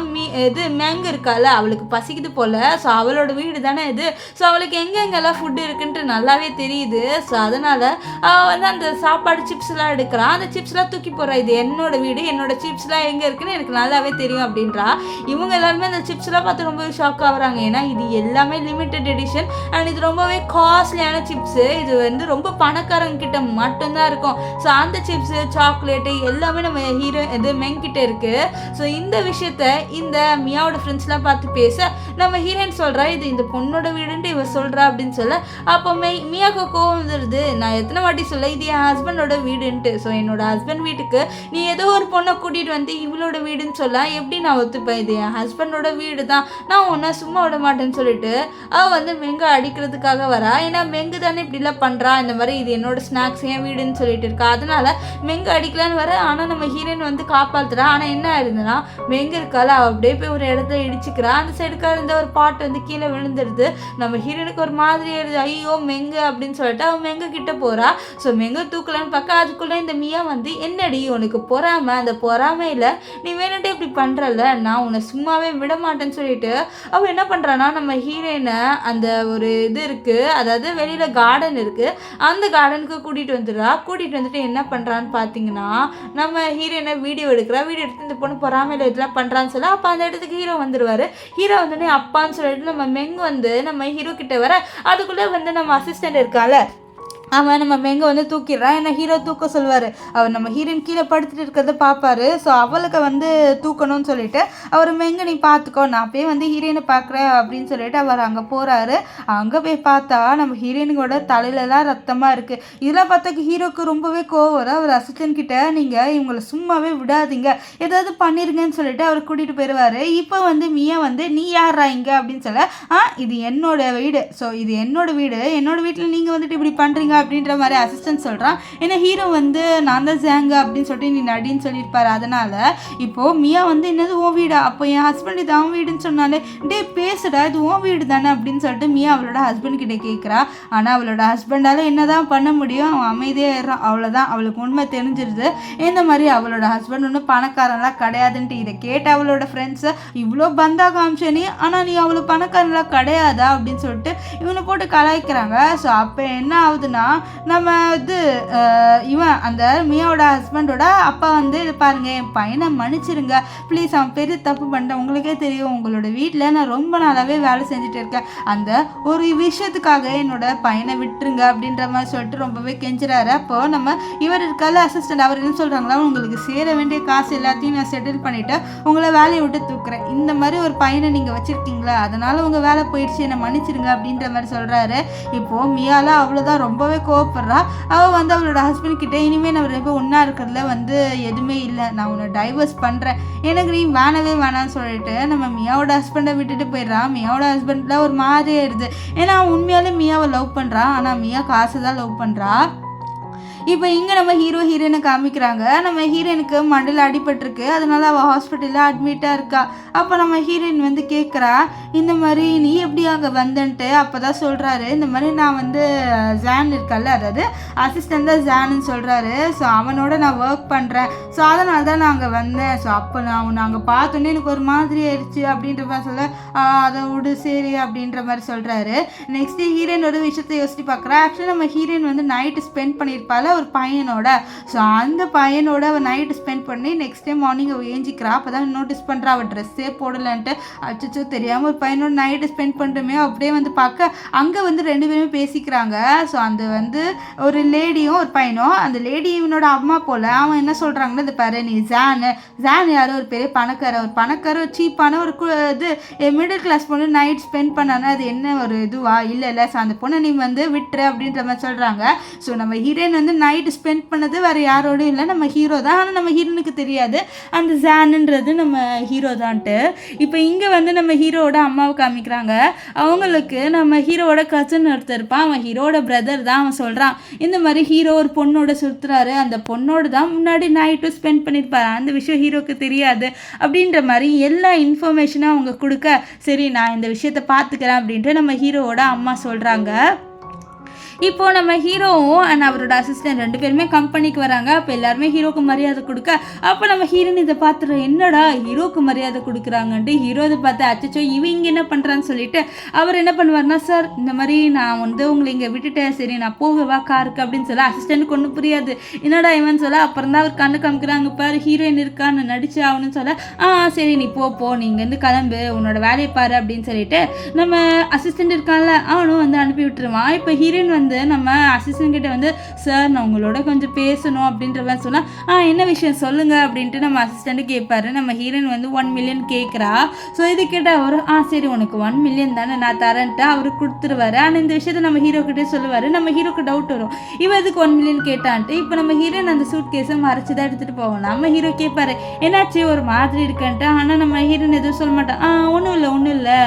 மேங்கு இருக்கால, அவளுக்கு பசிக்குது போல், ஸோ அவளோட வீடு தானே இது, ஸோ அவளுக்கு எங்கெங்கெல்லாம் ஃபுட்டு இருக்குன்ட்டு நல்லாவே தெரியுது. ஸோ அதனால் அவள் வந்து அந்த சாப்பாடு சிப்ஸ்லாம் எடுக்கிறான், அந்த சிப்ஸ்லாம் தூக்கி போடுறா, இது என்னோட வீடு, என்னோட சிப்ஸ்லாம் எங்கே இருக்குன்னு எனக்கு நல்லாவே தெரியும் அப்படின்றா. இவங்க எல்லாருமே அந்த சிப்ஸ்லாம் பார்த்து ரொம்பவே ஷாக் ஆகுறாங்க, ஏன்னா இது எல்லாமே லிமிட்டட் எடிஷன் அண்ட் இது ரொம்பவே காஸ்ட்லியான சிப்ஸு, இது வந்து ரொம்ப பணக்காரங்க கிட்ட மட்டும்தான் இருக்கும். ஸோ அந்த சிப்ஸு சாக்லேட்டு எல்லாமே நம்ம ஹீரோ இது மெங்கிட்ட இருக்குது. ஸோ இந்த விஷயத்த இந்த மியாவோட ஃப்ரெண்ட்ஸ்லாம் பார்த்து பேச, நம்ம ஹீரோயின் சொல்கிறா இது இந்த பொண்ணோட வீடுன்ட்டு இவ சொல்கிறா அப்படின்னு சொல்ல, அப்போ மியாவுக்கு கோவம் வந்துடுது, நான் எத்தனை வாட்டி சொல்ல இது என் ஹஸ்பண்டோட வீடுன்ட்டு, ஸோ என்னோட ஹஸ்பண்ட் வீட்டுக்கு நீ ஏதோ ஒரு பொண்ணை கூட்டிகிட்டு வந்து இவளோட வீடுன்னு சொல்ல எப்படி நான் ஒத்துப்பேன், இது என் ஹஸ்பண்டோட வீடு தான், நான் ஒன்றா சும்மா விட மாட்டேன்னு சொல்லிட்டு அவள் வந்து மெங்க அடிக்கிறதுக்காக வரா. ஏன்னா மெங்கு தானே இப்படிலாம் பண்ணுறா, இந்த மாதிரி இது என்னோட ஸ்நாக்ஸ் என் வீடுன்னு சொல்லிட்டு இருக்கா, அதனால மெங்கு அடிக்கலான்னு வர. ஆனால் நம்ம ஹீரோயின் வந்து காப்பாற்றுறா. ஆனால் என்ன ஆயிருதுன்னா மெங்கு இருக்கால அப்படியே போய் ஒரு இடத்துல இடிச்சுக்கிறா. அந்த சைடுக்காக இருந்த ஒரு பாட்டு வந்து கீழே விழுந்துடுது. நம்ம ஹீரோனுக்கு ஒரு மாதிரி ஆயிடுது, ஐயோ மெங்கு அப்படின்னு சொல்லிட்டு அவன் மெங்கு கிட்ட போகிறா. ஸோ மெங்கு தூக்கலான்னு பார்க்க அதுக்குள்ளே இந்த மியா வந்து என்னடி உனக்கு பொறாமை, அந்த பொறாமையில் நீ வேணுட்டே இப்படி பண்ணுறல, நான் உன்னை சும்மாவே விட மாட்டேன்னு சொல்லிட்டு அவள் என்ன பண்ணுறான்னா நம்ம ஹீரோயினை அந்த ஒரு இது இருக்குது, அதாவது வெளியில் கார்டன் இருக்குது, அந்த கார்டனுக்கு கூட்டிகிட்டு வந்துடுறா. கூட்டிகிட்டு வந்துட்டு என்ன பண்ணுறான்னு பார்த்தீங்கன்னா நம்ம ஹீரோயினை வீடியோ எடுத்து இந்த பொண்ணு பொறாமையில் இதெல்லாம் பண்ணுறான்னு சொல்ல அப்போ அந்த இடத்துக்கு ஹீரோ வந்துடுவார். ஹீரோ வந்தோடனே அப்பான்னு சொல்லிட்டு நம்ம மெங்கு வந்து நம்ம ஹீரோ கிட்ட வர அதுக்குள்ளே வந்து நம்ம அசிஸ்டண்ட் இருக்கால அவன் நம்ம மெங்க வந்து தூக்கிடுறான். ஏன்னா ஹீரோ தூக்க சொல்லுவார். அவர் நம்ம ஹீரோயின் கீழே படுத்துட்டு இருக்கிறத பார்ப்பாரு. ஸோ அவளுக்கு வந்து தூக்கணும்னு சொல்லிட்டு அவர் மெங்க நீ பார்த்துக்கோ, நான் போய் வந்து ஹீரோயினை பார்க்குறேன் அப்படின்னு சொல்லிட்டு அவர் அங்கே போகிறாரு. அங்கே போய் பார்த்தா நம்ம ஹீரோயினோட தலையிலலாம் ரத்தமாக இருக்குது. இதெல்லாம் பார்த்தா ஹீரோக்கு ரொம்பவே கோவம் வரும். அவர் அசிஸ்டன்ட் கிட்ட நீங்கள் இவங்களை சும்மாவே விடாதீங்க, ஏதாவது பண்ணிருங்கன்னு சொல்லிட்டு அவர் கூட்டிகிட்டு போயிடுவார். இப்போ வந்து மியா வந்து நீ யாரா இங்கே அப்படின்னு சொல்ல, இது என்னோட வீடு, ஸோ இது என்னோட வீட்டில் நீங்கள் வந்துட்டு இப்படி பண்ணுறீங்க அப்படின்ற மாதிரி அசிஸ்டன்ட் சொல்கிறான். ஏன்னா ஹீரோ வந்து நான் தான் ஜாங்க அப்படின்னு சொல்லிட்டு நீ நடின்னு சொல்லியிருப்பாரு. அதனால் இப்போது மியா வந்து என்னது ஓ வீடா, அப்போ என் ஹஸ்பண்ட் இது அவன் வீடுன்னு சொன்னாலே டே பேசுடா இது ஓ வீடு தானே அப்படின்னு சொல்லிட்டு மியா அவளோட ஹஸ்பண்ட் கிட்டே கேட்குறா. ஆனால் அவளோட ஹஸ்பண்டால் என்ன தான் பண்ண முடியும், அவன் அமைதியாக ஏறான். அவ்வளோதான், அவளுக்கு உண்மை தெரிஞ்சிருது. இந்த மாதிரி அவளோட ஹஸ்பண்ட் ஒன்றும் பணக்காரன்லாம் கிடையாதுன்ட்டு. இதை கேட்ட அவளோட ஃப்ரெண்ட்ஸை இவ்வளோ பந்தா காமிச்சேனே, ஆனால் நீ அவ்வளோ பணக்காரன்லாம் கிடையாதா அப்படின்னு சொல்லிட்டு இவனை போட்டு கலாய்க்கிறாங்க. ஸோ அப்போ என்ன ஆகுதுன்னா நம்ம இது இவன் அந்த மியாவோட ஹஸ்பண்டோட அப்பா வந்து இது பாருங்க என் பையனை மன்னிச்சிருங்க ப்ளீஸ், அவன் பெரிய தப்பு பண்ணிட்டேன், உங்களுக்கே தெரியும் உங்களோட வீட்டில் நான் ரொம்ப நாளாகவே வேலை செஞ்சுட்டு இருக்கேன், அந்த ஒரு விஷயத்துக்காக என்னோட பையனை விட்டுருங்க அப்படின்ற மாதிரி சொல்லிட்டு ரொம்பவே கெஞ்சுறாரு. அப்போ நம்ம இவர் இருக்கால அசிஸ்டன்ட், அவர் என்ன சொல்கிறாங்களா, உங்களுக்கு சேர வேண்டிய காசு எல்லாத்தையும் நான் செட்டில் பண்ணிவிட்டு உங்களை வேலையை விட்டு தூக்குறேன், இந்த மாதிரி ஒரு பையனை நீங்கள் வச்சுருக்கீங்களா, அதனால் உங்கள் வேலை போயிடுச்சு, என்னை மன்னிச்சிருங்க அப்படின்ற மாதிரி சொல்கிறாரு. இப்போது மியால அவ்வளோதான் ரொம்பவே கோவப்படுறா. அவள் வந்து அவளோட ஹஸ்பண்ட் கிட்டே இனிமேல் நம்ம ரெண்டு ஒன்றா இருக்கிறதுல வந்து எதுவுமே இல்லை, நான் உன்னை டைவர்ஸ் பண்ணுறேன், எனக்கு நீ வேணான்னு சொல்லிட்டு நம்ம மியாவோட ஹஸ்பண்டை விட்டுட்டு போயிடுறான். மியாவோட ஹஸ்பண்டில் ஒரு மாதிரி ஆயிடுது. ஏன்னா அவன் உண்மையாலே மியாவை லவ் பண்ணுறான், ஆனால் மியா காசு தான் லவ் பண்ணுறா. இப்போ இங்கே நம்ம ஹீரோயினை காமிக்கிறாங்க. நம்ம ஹீரோயினுக்கு மண்டல அடிபட்டிருக்கு, அதனால அவள் ஹாஸ்பிட்டலில் அட்மிட்டாக இருக்கா. அப்போ நம்ம ஹீரோயின் வந்து கேட்குறா இந்த மாதிரி நீ எப்படி அங்கே வந்தன்ட்டு. அப்போ தான் சொல்கிறாரு இந்த மாதிரி நான் வந்து ஜான் இருக்கல்ல, அதாவது அசிஸ்டன்ட் தான் ஜான்னு சொல்கிறாரு. ஸோ அவனோட நான் ஒர்க் பண்ணுறேன், ஸோ அதனால தான் நான் அங்கே வந்தேன். ஸோ அப்போ நான் அங்கே பார்த்தோன்னே எனக்கு ஒரு மாதிரி ஆயிடுச்சு அப்படின்ற மாதிரி சொல்ல அதை விடு சரி அப்படின்ற மாதிரி சொல்கிறாரு. நெக்ஸ்ட்டு ஹீரோயின் ஒரு விஷயத்தை யோசிச்சு பார்க்குறா. ஆக்சுவலி நம்ம ஹீரோயின் வந்து நைட்டு ஸ்பெண்ட் பண்ணியிருப்பாள் ஒரு பையனோட. ஸோ அந்த பையனோட அவள் நைட்டு ஸ்பெண்ட் பண்ணி நெக்ஸ்ட் டே மார்னிங் அவள் ஏஞ்சிக்கிறா. அப்போ தான் நோட்டீஸ் பண்ணுறா அவள் ட்ரெஸ்ஸே போடலான்ட்டு. அச்சோ தெரியாமல் ஒரு பையனோட நைட்டு ஸ்பெண்ட் பண்ணுறோமே அப்படியே வந்து பார்க்க அங்கே வந்து ரெண்டு பேருமே பேசிக்கிறாங்க. ஸோ அந்த வந்து ஒரு லேடியும் ஒரு பையனும், அந்த லேடி இவனோட அம்மா போல். அவன் என்ன சொல்கிறாங்கன்னா இந்த பாரு நீ ஜான் யாரும் ஒரு பெரிய பணக்கார ஒரு சீப்பான ஒரு இது மிடில் கிளாஸ் பொண்ணு நைட் ஸ்பெண்ட் பண்ணானா அது என்ன ஒரு இதுவா இல்லை. ஸோ அந்த பொண்ணை நீ வந்து விட்டுரு அப்படின்ற மாதிரி சொல்கிறாங்க. ஸோ நம்ம ஹீரோயின் வந்து நைட்டு ஸ்பெண்ட் பண்ணது வேறு யாரோடும் இல்லை, நம்ம ஹீரோ தான். ஆனால் நம்ம ஹீரோனுக்கு தெரியாது அந்த ஜானுன்றது நம்ம ஹீரோ தான்ட்டு. இப்போ இங்கே வந்து நம்ம ஹீரோவோட அம்மாவை காமிக்கிறாங்க. அவங்களுக்கு நம்ம ஹீரோவோட கசின் ஒருத்தர் இருப்பான், அவன் ஹீரோவோட பிரதர் தான். அவன் சொல்கிறான் இந்த மாதிரி ஹீரோ ஒரு பொண்ணோட சுற்றுறாரு, அந்த பொண்ணோட தான் முன்னாடி நைட்டும் ஸ்பெண்ட் பண்ணியிருப்பாரு, அந்த விஷயம் ஹீரோக்கு தெரியாது அப்படின்ற மாதிரி எல்லா இன்ஃபர்மேஷனும் அவங்க கொடுக்க சரி நான் இந்த விஷயத்தை பார்த்துக்கிறேன் அப்படின்ட்டு நம்ம ஹீரோவோட அம்மா சொல்கிறாங்க. இப்போது நம்ம ஹீரோவும் அண்ட் அவரோட அசிஸ்டன்ட் ரெண்டு பேருமே கம்பெனிக்கு வராங்க. அப்போ எல்லாருமே ஹீரோக்கு மரியாதை கொடுக்க அப்போ நம்ம ஹீரோயின் இதை பார்த்துட்டு என்னடா ஹீரோக்கு மரியாதை கொடுக்குறாங்கன்ட்டு ஹீரோ இதை பார்த்து அச்சோ இவங்க என்ன பண்ணுறான்னு சொல்லிட்டு அவர் என்ன பண்ணுவார்னா சார் இந்த மாதிரி நான் வந்து உங்களை இங்கே விட்டுட்டேன், சரி நான் போகவா காருக்கு அப்படின்னு சொல்ல அசிஸ்டண்ட்டுக்கு ஒன்றும் புரியாது, என்னடா இவன் சொல்ல அப்புறம் தான் அவர் கண்ணு காமிக்கிறாங்க பாரு ஹீரோயின் இருக்கான்னு நடிச்சு ஆகணும்னு சொல்ல சரி நீ போ நீங்கள் வந்து கிளம்பு உன்னோட வேலையை பாரு அப்படின்னு சொல்லிட்டு நம்ம அசிஸ்டண்ட் இருக்கான்ல அவனும் வந்து அனுப்பி விட்டுருவான். இப்போ ஹீரோயின் வந்து வந்து நம்ம அசிஸ்டன்ட் கிட்ட வந்து சார் நான் உங்களோட கொஞ்சம் பேசணும் அப்படின்ற மாதிரி சொன்னால் என்ன விஷயம் சொல்லுங்கள் அப்படின்ட்டு நம்ம அசிஸ்டண்ட்டு கேட்பாரு. நம்ம ஹீரோயின் வந்து 1 மில்லியன் கேட்குறா. ஸோ இது கேட்டால் அவர் சரி உனக்கு 1 மில்லியன் தானே நான் தரேன்ட்டு அவரு கொடுத்துருவாரு. ஆனால் இந்த விஷயத்த நம்ம ஹீரோ கிட்டே சொல்லுவார். நம்ம ஹீரோக்கு டவுட் வரும், இவன் எதுக்கு 1 மில்லியன் கேட்டான்ட்டு. இப்போ நம்ம ஹீரோயின் அந்த சூட் கேஸை மறைச்சி தான் எடுத்துகிட்டு போவோம். நம்ம ஹீரோ கேட்பாரு என்னாச்சு ஒரு மாதிரி இருக்கன்ட்டு. ஆனால் நம்ம ஹீரோயின் எதுவும் சொல்ல மாட்டான். ஒன்றும் இல்லை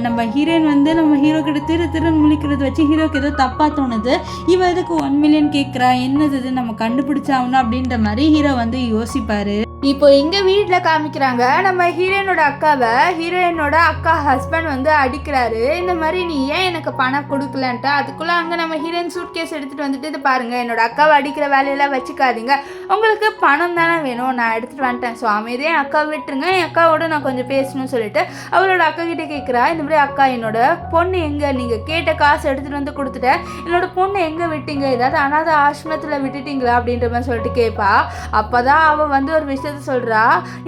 நம்ம ஹீரோயின் வந்து நம்ம ஹீரோ கிட்ட திரு முழிக்கிறது வச்சு ஹீரோக்கு ஏதோ தப்பாக தோணுது. இவன் எதுக்கு 1 மில்லியன் கேட்குறா, என்னது நம்ம கண்டுபிடிச்சாகணும் அப்படின்ற மாதிரி ஹீரோ வந்து யோசிப்பாரு. இப்போ எங்கள் வீட்டில் காமிக்கிறாங்க நம்ம ஹீரோயினோட அக்காவை ஹீரோயினோட அக்கா ஹஸ்பண்ட் வந்து அடிக்கிறாரு. இந்த மாதிரி நீ ஏன் எனக்கு பணம் கொடுக்கலன்ட்டு. அதுக்குள்ளே அங்கே நம்ம ஹீரோயின் சூட் கேஸ் எடுத்துகிட்டு வந்துட்டு இது பாருங்கள் என்னோட அக்காவை அடிக்கிற வேலையெல்லாம் வச்சுக்காதீங்க, உங்களுக்கு பணம் தானே வேணும், நான் எடுத்துகிட்டு வந்துட்டேன், ஸோ அமைதியே என் அக்காவை விட்டுருங்க, என் அக்காவோட நான் கொஞ்சம் பேசணும்னு சொல்லிட்டு அவளோட அக்கா கிட்டே கேட்குறா. இந்த மாதிரி அக்கா என்னோட பொண்ணு எங்கே, நீங்கள் கேட்ட காசு எடுத்துகிட்டு வந்து கொடுத்துட்டேன், என்னோட பொண்ணு எங்கே விட்டீங்க, ஏதாவது அனாதை ஆசிரமத்தில் விட்டுட்டீங்களா அப்படின்ற மாதிரி சொல்லிட்டு கேட்பா. அப்போ தான் அவள் வந்து ஒரு விஷயத்த சொல்கிறா,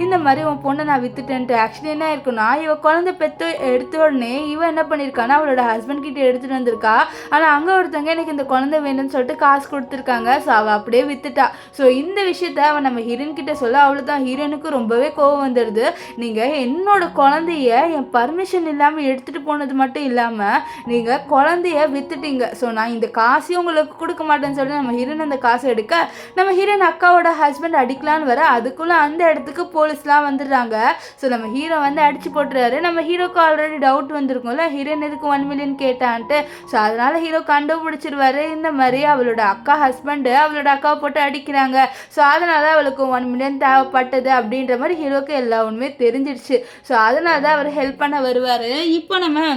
இந்த மாதிரி உன் பொண்ணை நான் வித்துட்டேன்ட்டு. ஆக்சுவலி என்ன இருக்குன்னா இவ குழந்தை பெற்று எடுத்த உடனே இவன் என்ன பண்ணியிருக்கான்னா அவளோட ஹஸ்பண்ட் கிட்ட எடுத்துகிட்டு வந்திருக்கா. ஆனால் அங்கே ஒருத்தவங்க எனக்கு இந்த குழந்தை வேணும்னு சொல்லிட்டு காசு கொடுத்துருக்காங்க. ஸோ அவள் அப்படியே வித்துட்டா. ஸோ இந்த விஷயத்த அவன் நம்ம ஹீரோயின் கிட்ட சொல்ல அவ்வளோதான் ஹீரோனுக்கு ரொம்பவே கோவம் வந்துடுது. நீங்கள் என்னோட குழந்தைய என் பர்மிஷன் இல்லாமல் எடுத்துகிட்டு போனது மட்டும் இல்லாமல் நீங்கள் குழந்தைய வித்துட்டீங்க, ஸோ நான் இந்த காசையும் உங்களுக்கு கொடுக்க மாட்டேன்னு சொல்லி நம்ம ஹீரோயின் அந்த காசை எடுக்க நம்ம ஹீரோயின் அக்காவோட ஹஸ்பண்ட் அடிக்கலான்னு வர அதுக்குள்ளே அந்த இடத்துக்கு போலீஸ்லாம் வந்துடுறாங்க. ஸோ நம்ம ஹீரோ வந்து அடிச்சு போட்டுறாரு. நம்ம ஹீரோக்கு ஆல்ரெடி டவுட் வந்திருக்கும்ல ஹீரோயின் எதுக்கு 1 மில்லியன் கேட்டான்ட்டு. ஸோ அதனால ஹீரோ கண்டுபிடிச்சிருவாரு இந்த மாதிரி அவளோட அக்கா ஹஸ்பண்டு அவளோட அக்காவை போட்டு அடிக்கிறாங்க. ஸோ அதனால அவளுக்கு 1 மில்லியன் தேவைப்பட்டது அப்படின்ற மாதிரி ஹீரோக்கு எல்லா உண்மையே தெரிஞ்சிடுச்சு. ஸோ அதனால தான் அவர் ஹெல்ப் பண்ண வருவார். இப்போ நம்ம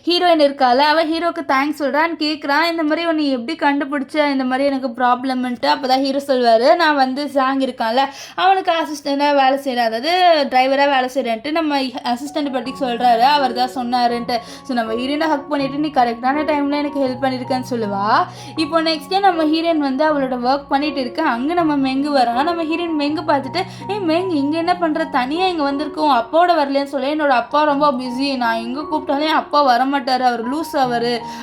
ஹீரோயின் இருக்கால அவள் ஹீரோக்கு தேங்க்ஸ் சொல்கிறான்னு கேட்குறான். இந்த மாதிரி உன்னை எப்படி கண்டுபிடிச்ச இந்த மாதிரி எனக்கு ப்ராப்ளம்ன்ட்டு. அப்போ தான் ஹீரோ சொல்வார், நான் வந்து சாங் இருக்கான்ல அவனுக்கு அசிஸ்டண்ட்டாக வேலை செய்கிறேன், அதாவது டிரைவராக வேலை செய்கிறேன்ட்டு நம்ம அசிஸ்டண்ட் பற்றி சொல்கிறாரு. அவர் தான் சொன்னாருன்ட்டு. ஸோ நம்ம ஹீரோயினை ஹக் பண்ணிவிட்டு நீ கரெக்டான டைமில் எனக்கு ஹெல்ப் பண்ணியிருக்கேன்னு சொல்லுவாள். இப்போ நெக்ஸ்ட் டே நம்ம ஹீரோயின் வந்து அவளோட ஒர்க் பண்ணிகிட்டு இருக்க அங்கே நம்ம மெங்கு வரோம். நம்ம ஹீரோயின் மெங்கு பார்த்துட்டு மெங்கு இங்கே என்ன பண்ணுற, தனியாக இங்கே வந்திருக்கோம், அப்பாவோட வரலன்னு சொல்லி என்னோட அப்பா ரொம்ப பிஸி, நான் எங்கே கூப்பிட்டாலே அப்பா வரமாட்டார், அவர் லூஸ்,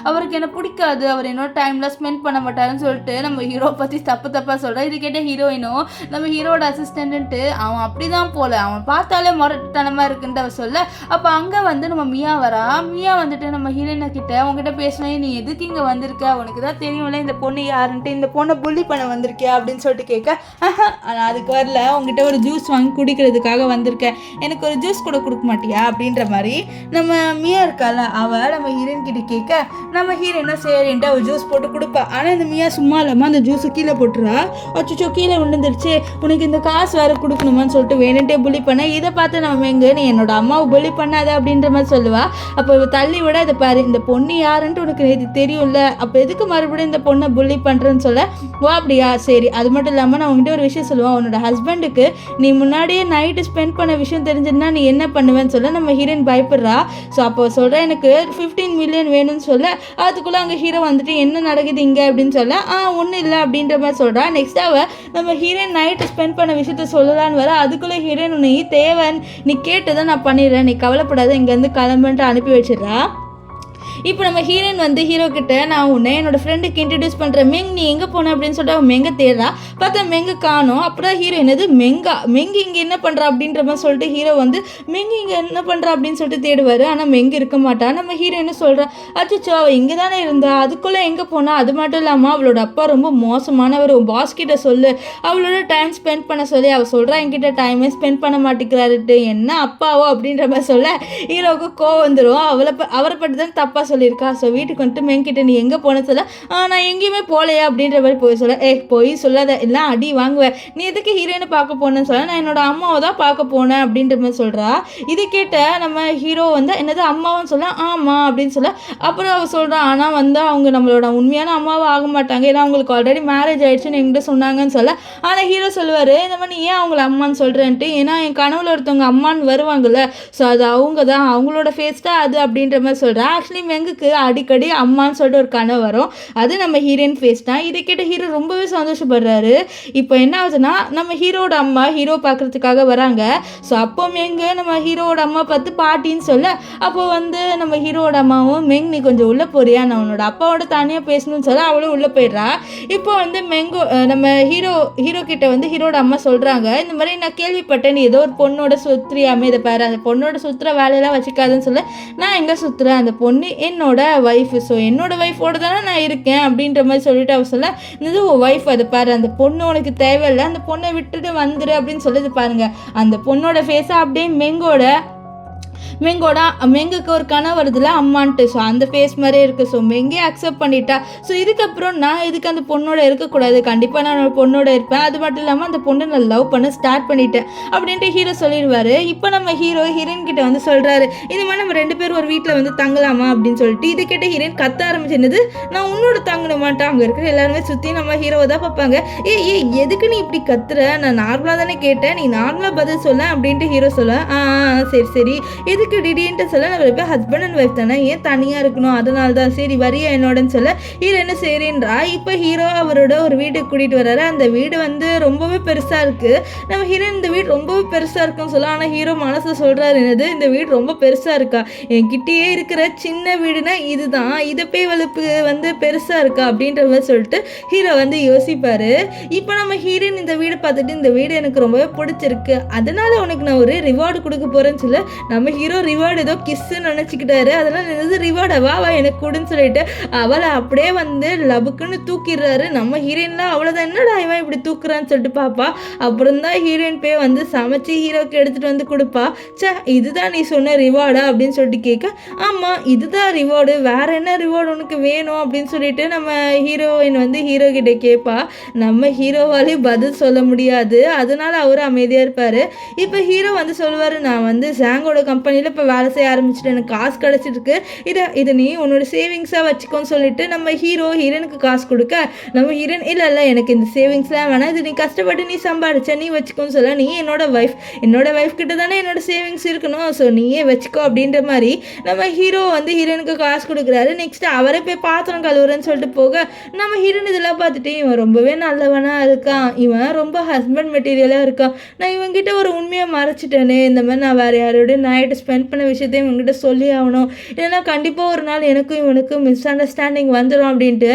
அவருக்கு என்ன பிடிக்காது, அவர் என்னோட டைம்ல ஸ்பெண்ட் பண்ண மாட்டாருன்னு சொல்லிட்டு நம்ம ஹீரோ பற்றி தப்பாக சொல்கிறேன். இது கேட்ட ஹீரோயினும் நம்ம ஹீரோட அசிஸ்டன்ட்டு அவன் அப்படிதான் போல, அவன் பார்த்தாலே முரட்டுத்தனமாக இருக்குன்ட்டு அவர் சொல்ல. அப்போ அங்கே வந்து நம்ம மியா வரா. மியா வந்துட்டு நம்ம ஹீரோயினை கிட்ட உங்ககிட்ட பேசினேன், நீ எதுக்கு இங்கே வந்திருக்க, உனக்கு தான் தெரியும்ல இந்த பொண்ணு யாருன்ட்டு, இந்த பொண்ணை புள்ளி பண்ண வந்திருக்கியா அப்படின்னு சொல்லிட்டு கேட்க நான் அதுக்கு வரல, உங்ககிட்ட ஒரு ஜூஸ் வாங்கி குடிக்கிறதுக்காக வந்திருக்கேன், எனக்கு ஒரு ஜூஸ் கூட கொடுக்க மாட்டியா அப்படின்ற மாதிரி நம்ம மியா இருக்கால அவள் நம்ம ஹீரோயின் கிட்ட கேட்க நம்ம ஹீரோயினும் சரின்ட்டு அவள் ஜூஸ் போட்டு கொடுப்பா. ஆனால் இந்த மியா சும்மா இல்லாமல் அந்த ஜூஸை கீழே போட்டுறா. அச்சோ கீழே விழுந்துருச்சு, உனக்கு இந்த காசு வேறு கொடுக்கணுமான்னு சொல்லிட்டு வேணுன்ட்டே புள்ளி பண்ண. இதை பார்த்து நம்ம எங்கே நீ என்னோட அம்மாவை புள்ளி பண்ணாத அப்படின்ற மாதிரி சொல்லுவா. அப்போ இவ தள்ளி விட இதை பாரு இந்த பொண்ணு யாருன்ட்டு உனக்கு இது தெரியும்ல, அப்போ எதுக்கு மறுபடியும் இந்த பொண்ணை புள்ளி பண்ணுறேன்னு சொல்ல. வா அப்படியா சரி. அது மட்டும் இல்லாமல் நான் உங்ககிட்ட ஒரு விஷயம் சொல்லுவேன், உன்னோட ஹஸ்பண்டுக்கு நீ முன்னாடியே நைட்டு ஸ்பெண்ட் பண்ண விஷயம் தெரிஞ்சிருந்தா நீ என்ன பண்ணுவேன்னு சொல்ல நம்ம ஹீரோயின் பயப்படுறா. ஸோ அப்போ சொல்கிறேன் எனக்கு 15 மில்லியன் வேணும்னு சொல்ல. அதுக்குள்ளே அங்கே ஹீரோ வந்துட்டு என்ன நடக்குது இங்கே அப்படின்னு சொல்ல ஒன்றும் இல்லை அப்படின்ற மாதிரி சொல்கிறா. நெக்ஸ்ட் அவள் நம்ம ஹீரோயின் நைட்டு ஸ்பெண்ட் பண்ண விஷயத்த சொல்லலான்னு வர. அதுக்குள்ளே ஹீரோயின் நீ தேவன் நீ கேட்டதை நான் பண்ணிடுறேன், நீ கவலைப்படாத இங்கேருந்து கிளம்புன்ட்டு அனுப்பி வச்சிடுறா. இப்போ நம்ம ஹீரோயின் வந்து ஹீரோ கிட்ட நான் உன்னை என்னோட ஃப்ரெண்டுக்கு இன்ட்ரடியூஸ் பண்ணுறேன், மெங் நீ எங்கே போன அப்படின்னு சொல்லிட்டு அவன் மெங்க தேடுறா. பார்த்தா மெங்கு காணும். அப்புறம் ஹீரோ என்னது மெங்கு இங்கே என்ன பண்ணுறா அப்படின்ற மாதிரி சொல்லிட்டு ஹீரோ வந்து மெங்கு இங்கே என்ன பண்ணுறா அப்படின்னு சொல்லிட்டு தேடுவார். ஆனால் மெங்கு இருக்க மாட்டா. நம்ம ஹீரோயின்னு சொல்கிறா, அச்சோ அவள் இங்கே தானே இருந்தா, அதுக்குள்ளே எங்கே போனா, அது மட்டும் இல்லாமல் அவளோட அப்பா ரொம்ப மோசமானவர், பாஸ் கிட்ட சொல்லு அவளோட டைம் ஸ்பெண்ட் பண்ண சொல்லி. அவள் சொல்கிறா என்கிட்ட டைமே ஸ்பெண்ட் பண்ண மாட்டேங்கிறாருட்டு, என்ன அப்பாவோ அப்படின்ற மாதிரி சொல்ல ஹீரோவுக்கு கோவம் வந்துடும். அவரை பற்றி தான் தப்பாக சொல்லியிருக்கா. ஸோ வீட்டுக்கு வந்துட்டு மெங்கிட்ட நீ எங்கே போன சொல்ல நான் எங்கேயுமே போகலையா அப்படின்ற மாதிரி போய் சொல்ல. போய் சொல்லாத எல்லாம் அடி வாங்குவேன், நீ எதுக்கு ஹீரோயினை பார்க்க போனேன்னு சொல்ல. நான் என்னோட அம்மாவை தான் பார்க்க போனேன் அப்படின்ற மாதிரி சொல்கிறா. இது கேட்ட நம்ம ஹீரோ வந்து என்னது அம்மாவும் சொல்ல ஆமாம் அப்படின்னு சொல்ல. அப்புறம் அவள் சொல்கிறான் ஆனால் வந்து அவங்க நம்மளோட உண்மையான அம்மாவும் ஆக மாட்டாங்க, ஏன்னா அவங்களுக்கு ஆல்ரெடி மேரேஜ் ஆகிடுச்சுன்னு என்கிட்ட சொன்னாங்கன்னு சொல்ல. ஆனால் ஹீரோ சொல்லுவார் இந்த மாதிரி நீ ஏன் அவங்கள அம்மான்னு சொல்கிறேன்ட்டு, ஏன்னா என் கனவுல ஒருத்தவங்க அம்மான்னு வருவாங்கள்ல, ஸோ அது அவங்க தான் அவங்களோட ஃபேஸ் தான் அது அப்படின்ற மாதிரி சொல்கிறேன். ஆக்சுவலி மெங்குக்கு அடிக்கடி அம்மான்னு சொல்லிட்டு ஒரு கனவு வரும். அது நம்ம ஹீரோயின் ஃபேஸ் தான். இதை கேட்ட ஹீரோ ரொம்பவே சந்தோஷப்படுறாரு. இப்போ என்ன ஆகுதுன்னா நம்ம ஹீரோட அம்மா ஹீரோ பார்க்குறதுக்காக வராங்க. ஸோ அப்போ மெங்கு நம்ம ஹீரோவோட அம்மா பார்த்து பாட்டின்னு சொல்ல, அப்போ வந்து நம்ம ஹீரோவோட அம்மாவும் மெங் நீ கொஞ்சம் உள்ளே போறியா, நான் உன்னோட அப்பாவோட தனியாக பேசணும்னு சொல்ல அவளும் உள்ளே போயிடுறா. இப்போ வந்து நம்ம ஹீரோ கிட்ட வந்து ஹீரோட அம்மா சொல்கிறாங்க, இந்த மாதிரி நான் கேள்விப்பட்டேன் நீ ஏதோ ஒரு பொண்ணோட சுற்றுறியாமே, இதை பாரு அந்த பொண்ணோட சுற்றுற வேலையெல்லாம் வச்சுக்காதுன்னு சொல்ல, நான் எங்கே சுற்றுறேன், அந்த பொண்ணு என்னோட ஒய்ஃபு, ஸோ என்னோட ஒய்ஃபோட தானே நான் இருக்கேன் அப்படின்ற மாதிரி சொல்லிட்டு அவ சொல்ல, இது ஒய்ஃப் அதை பாரு அந்த பொண்ணு உனக்கு தேவையில்லை, அந்த பொண்ணை விட்டுட்டு வந்துரு அப்படின்னு சொல்லிட்டு பாருங்க. அந்த பொண்ணோட ஃபேஸை அப்படியே மெங்குக்கு ஒரு கனவு வருதுல அம்மான்ட்டு, ஸோ அந்த ஃபேஸ் மாதிரியே இருக்குது. ஸோ மெங்கே அக்செப்ட் பண்ணிட்டா. ஸோ இதுக்கப்புறம் நான் இதுக்கு அந்த பொண்ணோட இருக்கக்கூடாது, கண்டிப்பாக நான் பொண்ணோட இருப்பேன், அது மட்டும் இல்லாமல் அந்த பொண்ணை நான் லவ் பண்ண ஸ்டார்ட் பண்ணிட்டேன் அப்படின்ட்டு ஹீரோ சொல்லிடுவார். இப்போ நம்ம ஹீரோயின் கிட்ட வந்து சொல்கிறாரு, இது மாதிரி நம்ம 2 பேரும் ஒரு வீட்டில் வந்து தங்கலாமா அப்படின்னு சொல்லிட்டு. இது கேட்ட ஹீரோயின் கத்த ஆரம்பிச்சிருந்தது, நான் உன்னோட தங்கின மாட்டேன், அங்கே இருக்கிற எல்லாருமே சுற்றி நம்ம ஹீரோவை தான் பார்ப்பாங்க. ஏ எதுக்கு நீ இப்படி கத்துற, நான் நார்மலாக தானே கேட்டேன், நீ நார்மலாக பதில் சொல்ல அப்படின்ட்டு ஹீரோ சொல்ல, சரி இதுக்கு திடீர்னு சொல்ல, நம்ம இப்போ ஹஸ்பண்ட் அண்ட் ஒய்ஃப் தானே, ஏன் தனியாக இருக்கணும், அதனால தான் சரி வரியா என்னோடன்னு சொல்ல ஹீரோ என்ன சரின்றா. இப்போ ஹீரோ அவரோட ஒரு வீட்டுக்கு கூட்டிகிட்டு வர்றாரு. அந்த வீடு வந்து ரொம்பவே பெருசாக இருக்குது. நம்ம ஹீரோ இந்த வீடு ரொம்பவே பெருசாக இருக்குன்னு சொல்ல, ஆனால் ஹீரோ மனசில் சொல்கிறாரு என்னது, இந்த வீடு ரொம்ப பெருசாக இருக்கா, என்கிட்டயே இருக்கிற சின்ன வீடுனா இதுதான், இதை போய் வலுப்பு வந்து பெருசாக இருக்கா அப்படின்ற மாதிரி சொல்லிட்டு ஹீரோ வந்து யோசிப்பார். இப்போ நம்ம ஹீரோயின் இந்த வீடு பார்த்துட்டு, இந்த வீடு எனக்கு ரொம்பவே பிடிச்சிருக்கு, அதனால உனக்கு நான் ஒரு ரிவார்டு கொடுக்க போகிறேன்னு சொல்ல, நம்ம ஹீரோ ரிவார்டு ஏதோ கிஸ்ன்னு நினச்சிக்கிட்டாரு. அதெல்லாம் என்னது ரிவார்டை வா எனக்கு கொடுன்னு சொல்லிட்டு அவளை அப்படியே வந்து லபுக்குன்னு தூக்கிடுறாரு. நம்ம ஹீரோயின்லாம் அவ்வளோதான், என்னடா இவன் இப்படி தூக்குறான்னு சொல்லிட்டு பாப்பா. அப்புறம் தான் ஹீரோயின் போய் வந்து சமைச்சு ஹீரோக்கு எடுத்துகிட்டு வந்து கொடுப்பா. இதுதான் நீ சொன்ன ரிவார்டா அப்படின்னு சொல்லிட்டு கேட்க, ஆமாம் இதுதான் ரிவார்டு, வேற என்ன ரிவார்டு உனக்கு வேணும் அப்படின்னு சொல்லிட்டு நம்ம ஹீரோயின் வந்து ஹீரோ கிட்ட கேட்பா. நம்ம ஹீரோவாலே பதில் சொல்ல முடியாது, அதனால அவர் அமைதியாக இருப்பார். இப்போ ஹீரோ வந்து சொல்லுவார், நான் வந்து ஜாங்கோட கம்பெனியில் இப்போ வேலை செய்ய ஆரம்பிச்சுட்டு எனக்கு காசு கிடச்சிருக்கு, இதை நீ உன்னோட சேவிங்ஸாக வச்சுக்கோன்னு சொல்லிட்டு நம்ம ஹீரோயினுக்கு காசு கொடுக்க, நம்ம ஹீரோயின் இல்லை எனக்கு இந்த சேவிங்ஸ்லாம் வேணாம், இது நீ கஷ்டப்பட்டு நீ சம்பாதிச்ச நீ வச்சுக்கோன்னு சொல்ல, நீ என்னோட ஒய்ஃப் கிட்ட தானே என்னோட சேவிங்ஸ் இருக்கணும், ஸோ நீயே வச்சுக்கோ அப்படின்ற மாதிரி நம்ம ஹீரோ வந்து ஹீரோயினுக்கு காசு கொடுக்குறாரு. நெக்ஸ்ட் அவரே போய் பாத்திரம் கழுவுறேன்னு சொல்லிட்டு போக, நம்ம ஹீரோயின் இதெல்லாம் பார்த்துட்டு இவன் ரொம்பவே நல்லவனாக இருக்கான், இவன் ரொம்ப ஹஸ்பண்ட் மெட்டீரியலாக இருக்கான், நான் இவங்கிட்ட ஒரு உண்மையை மறைச்சிட்டேனே, இந்த மாதிரி நான் வேறு யாரோட நைட்டு ஸ்பெண்ட் பண்ண விஷயத்தையும் இவங்ககிட்ட சொல்லி ஆகணும், இல்லைன்னா கண்டிப்பாக ஒரு நாள் எனக்கும் இவனுக்கும் மிஸ் அண்டர்ஸ்டாண்டிங் வந்துடும் அப்படின்ட்டு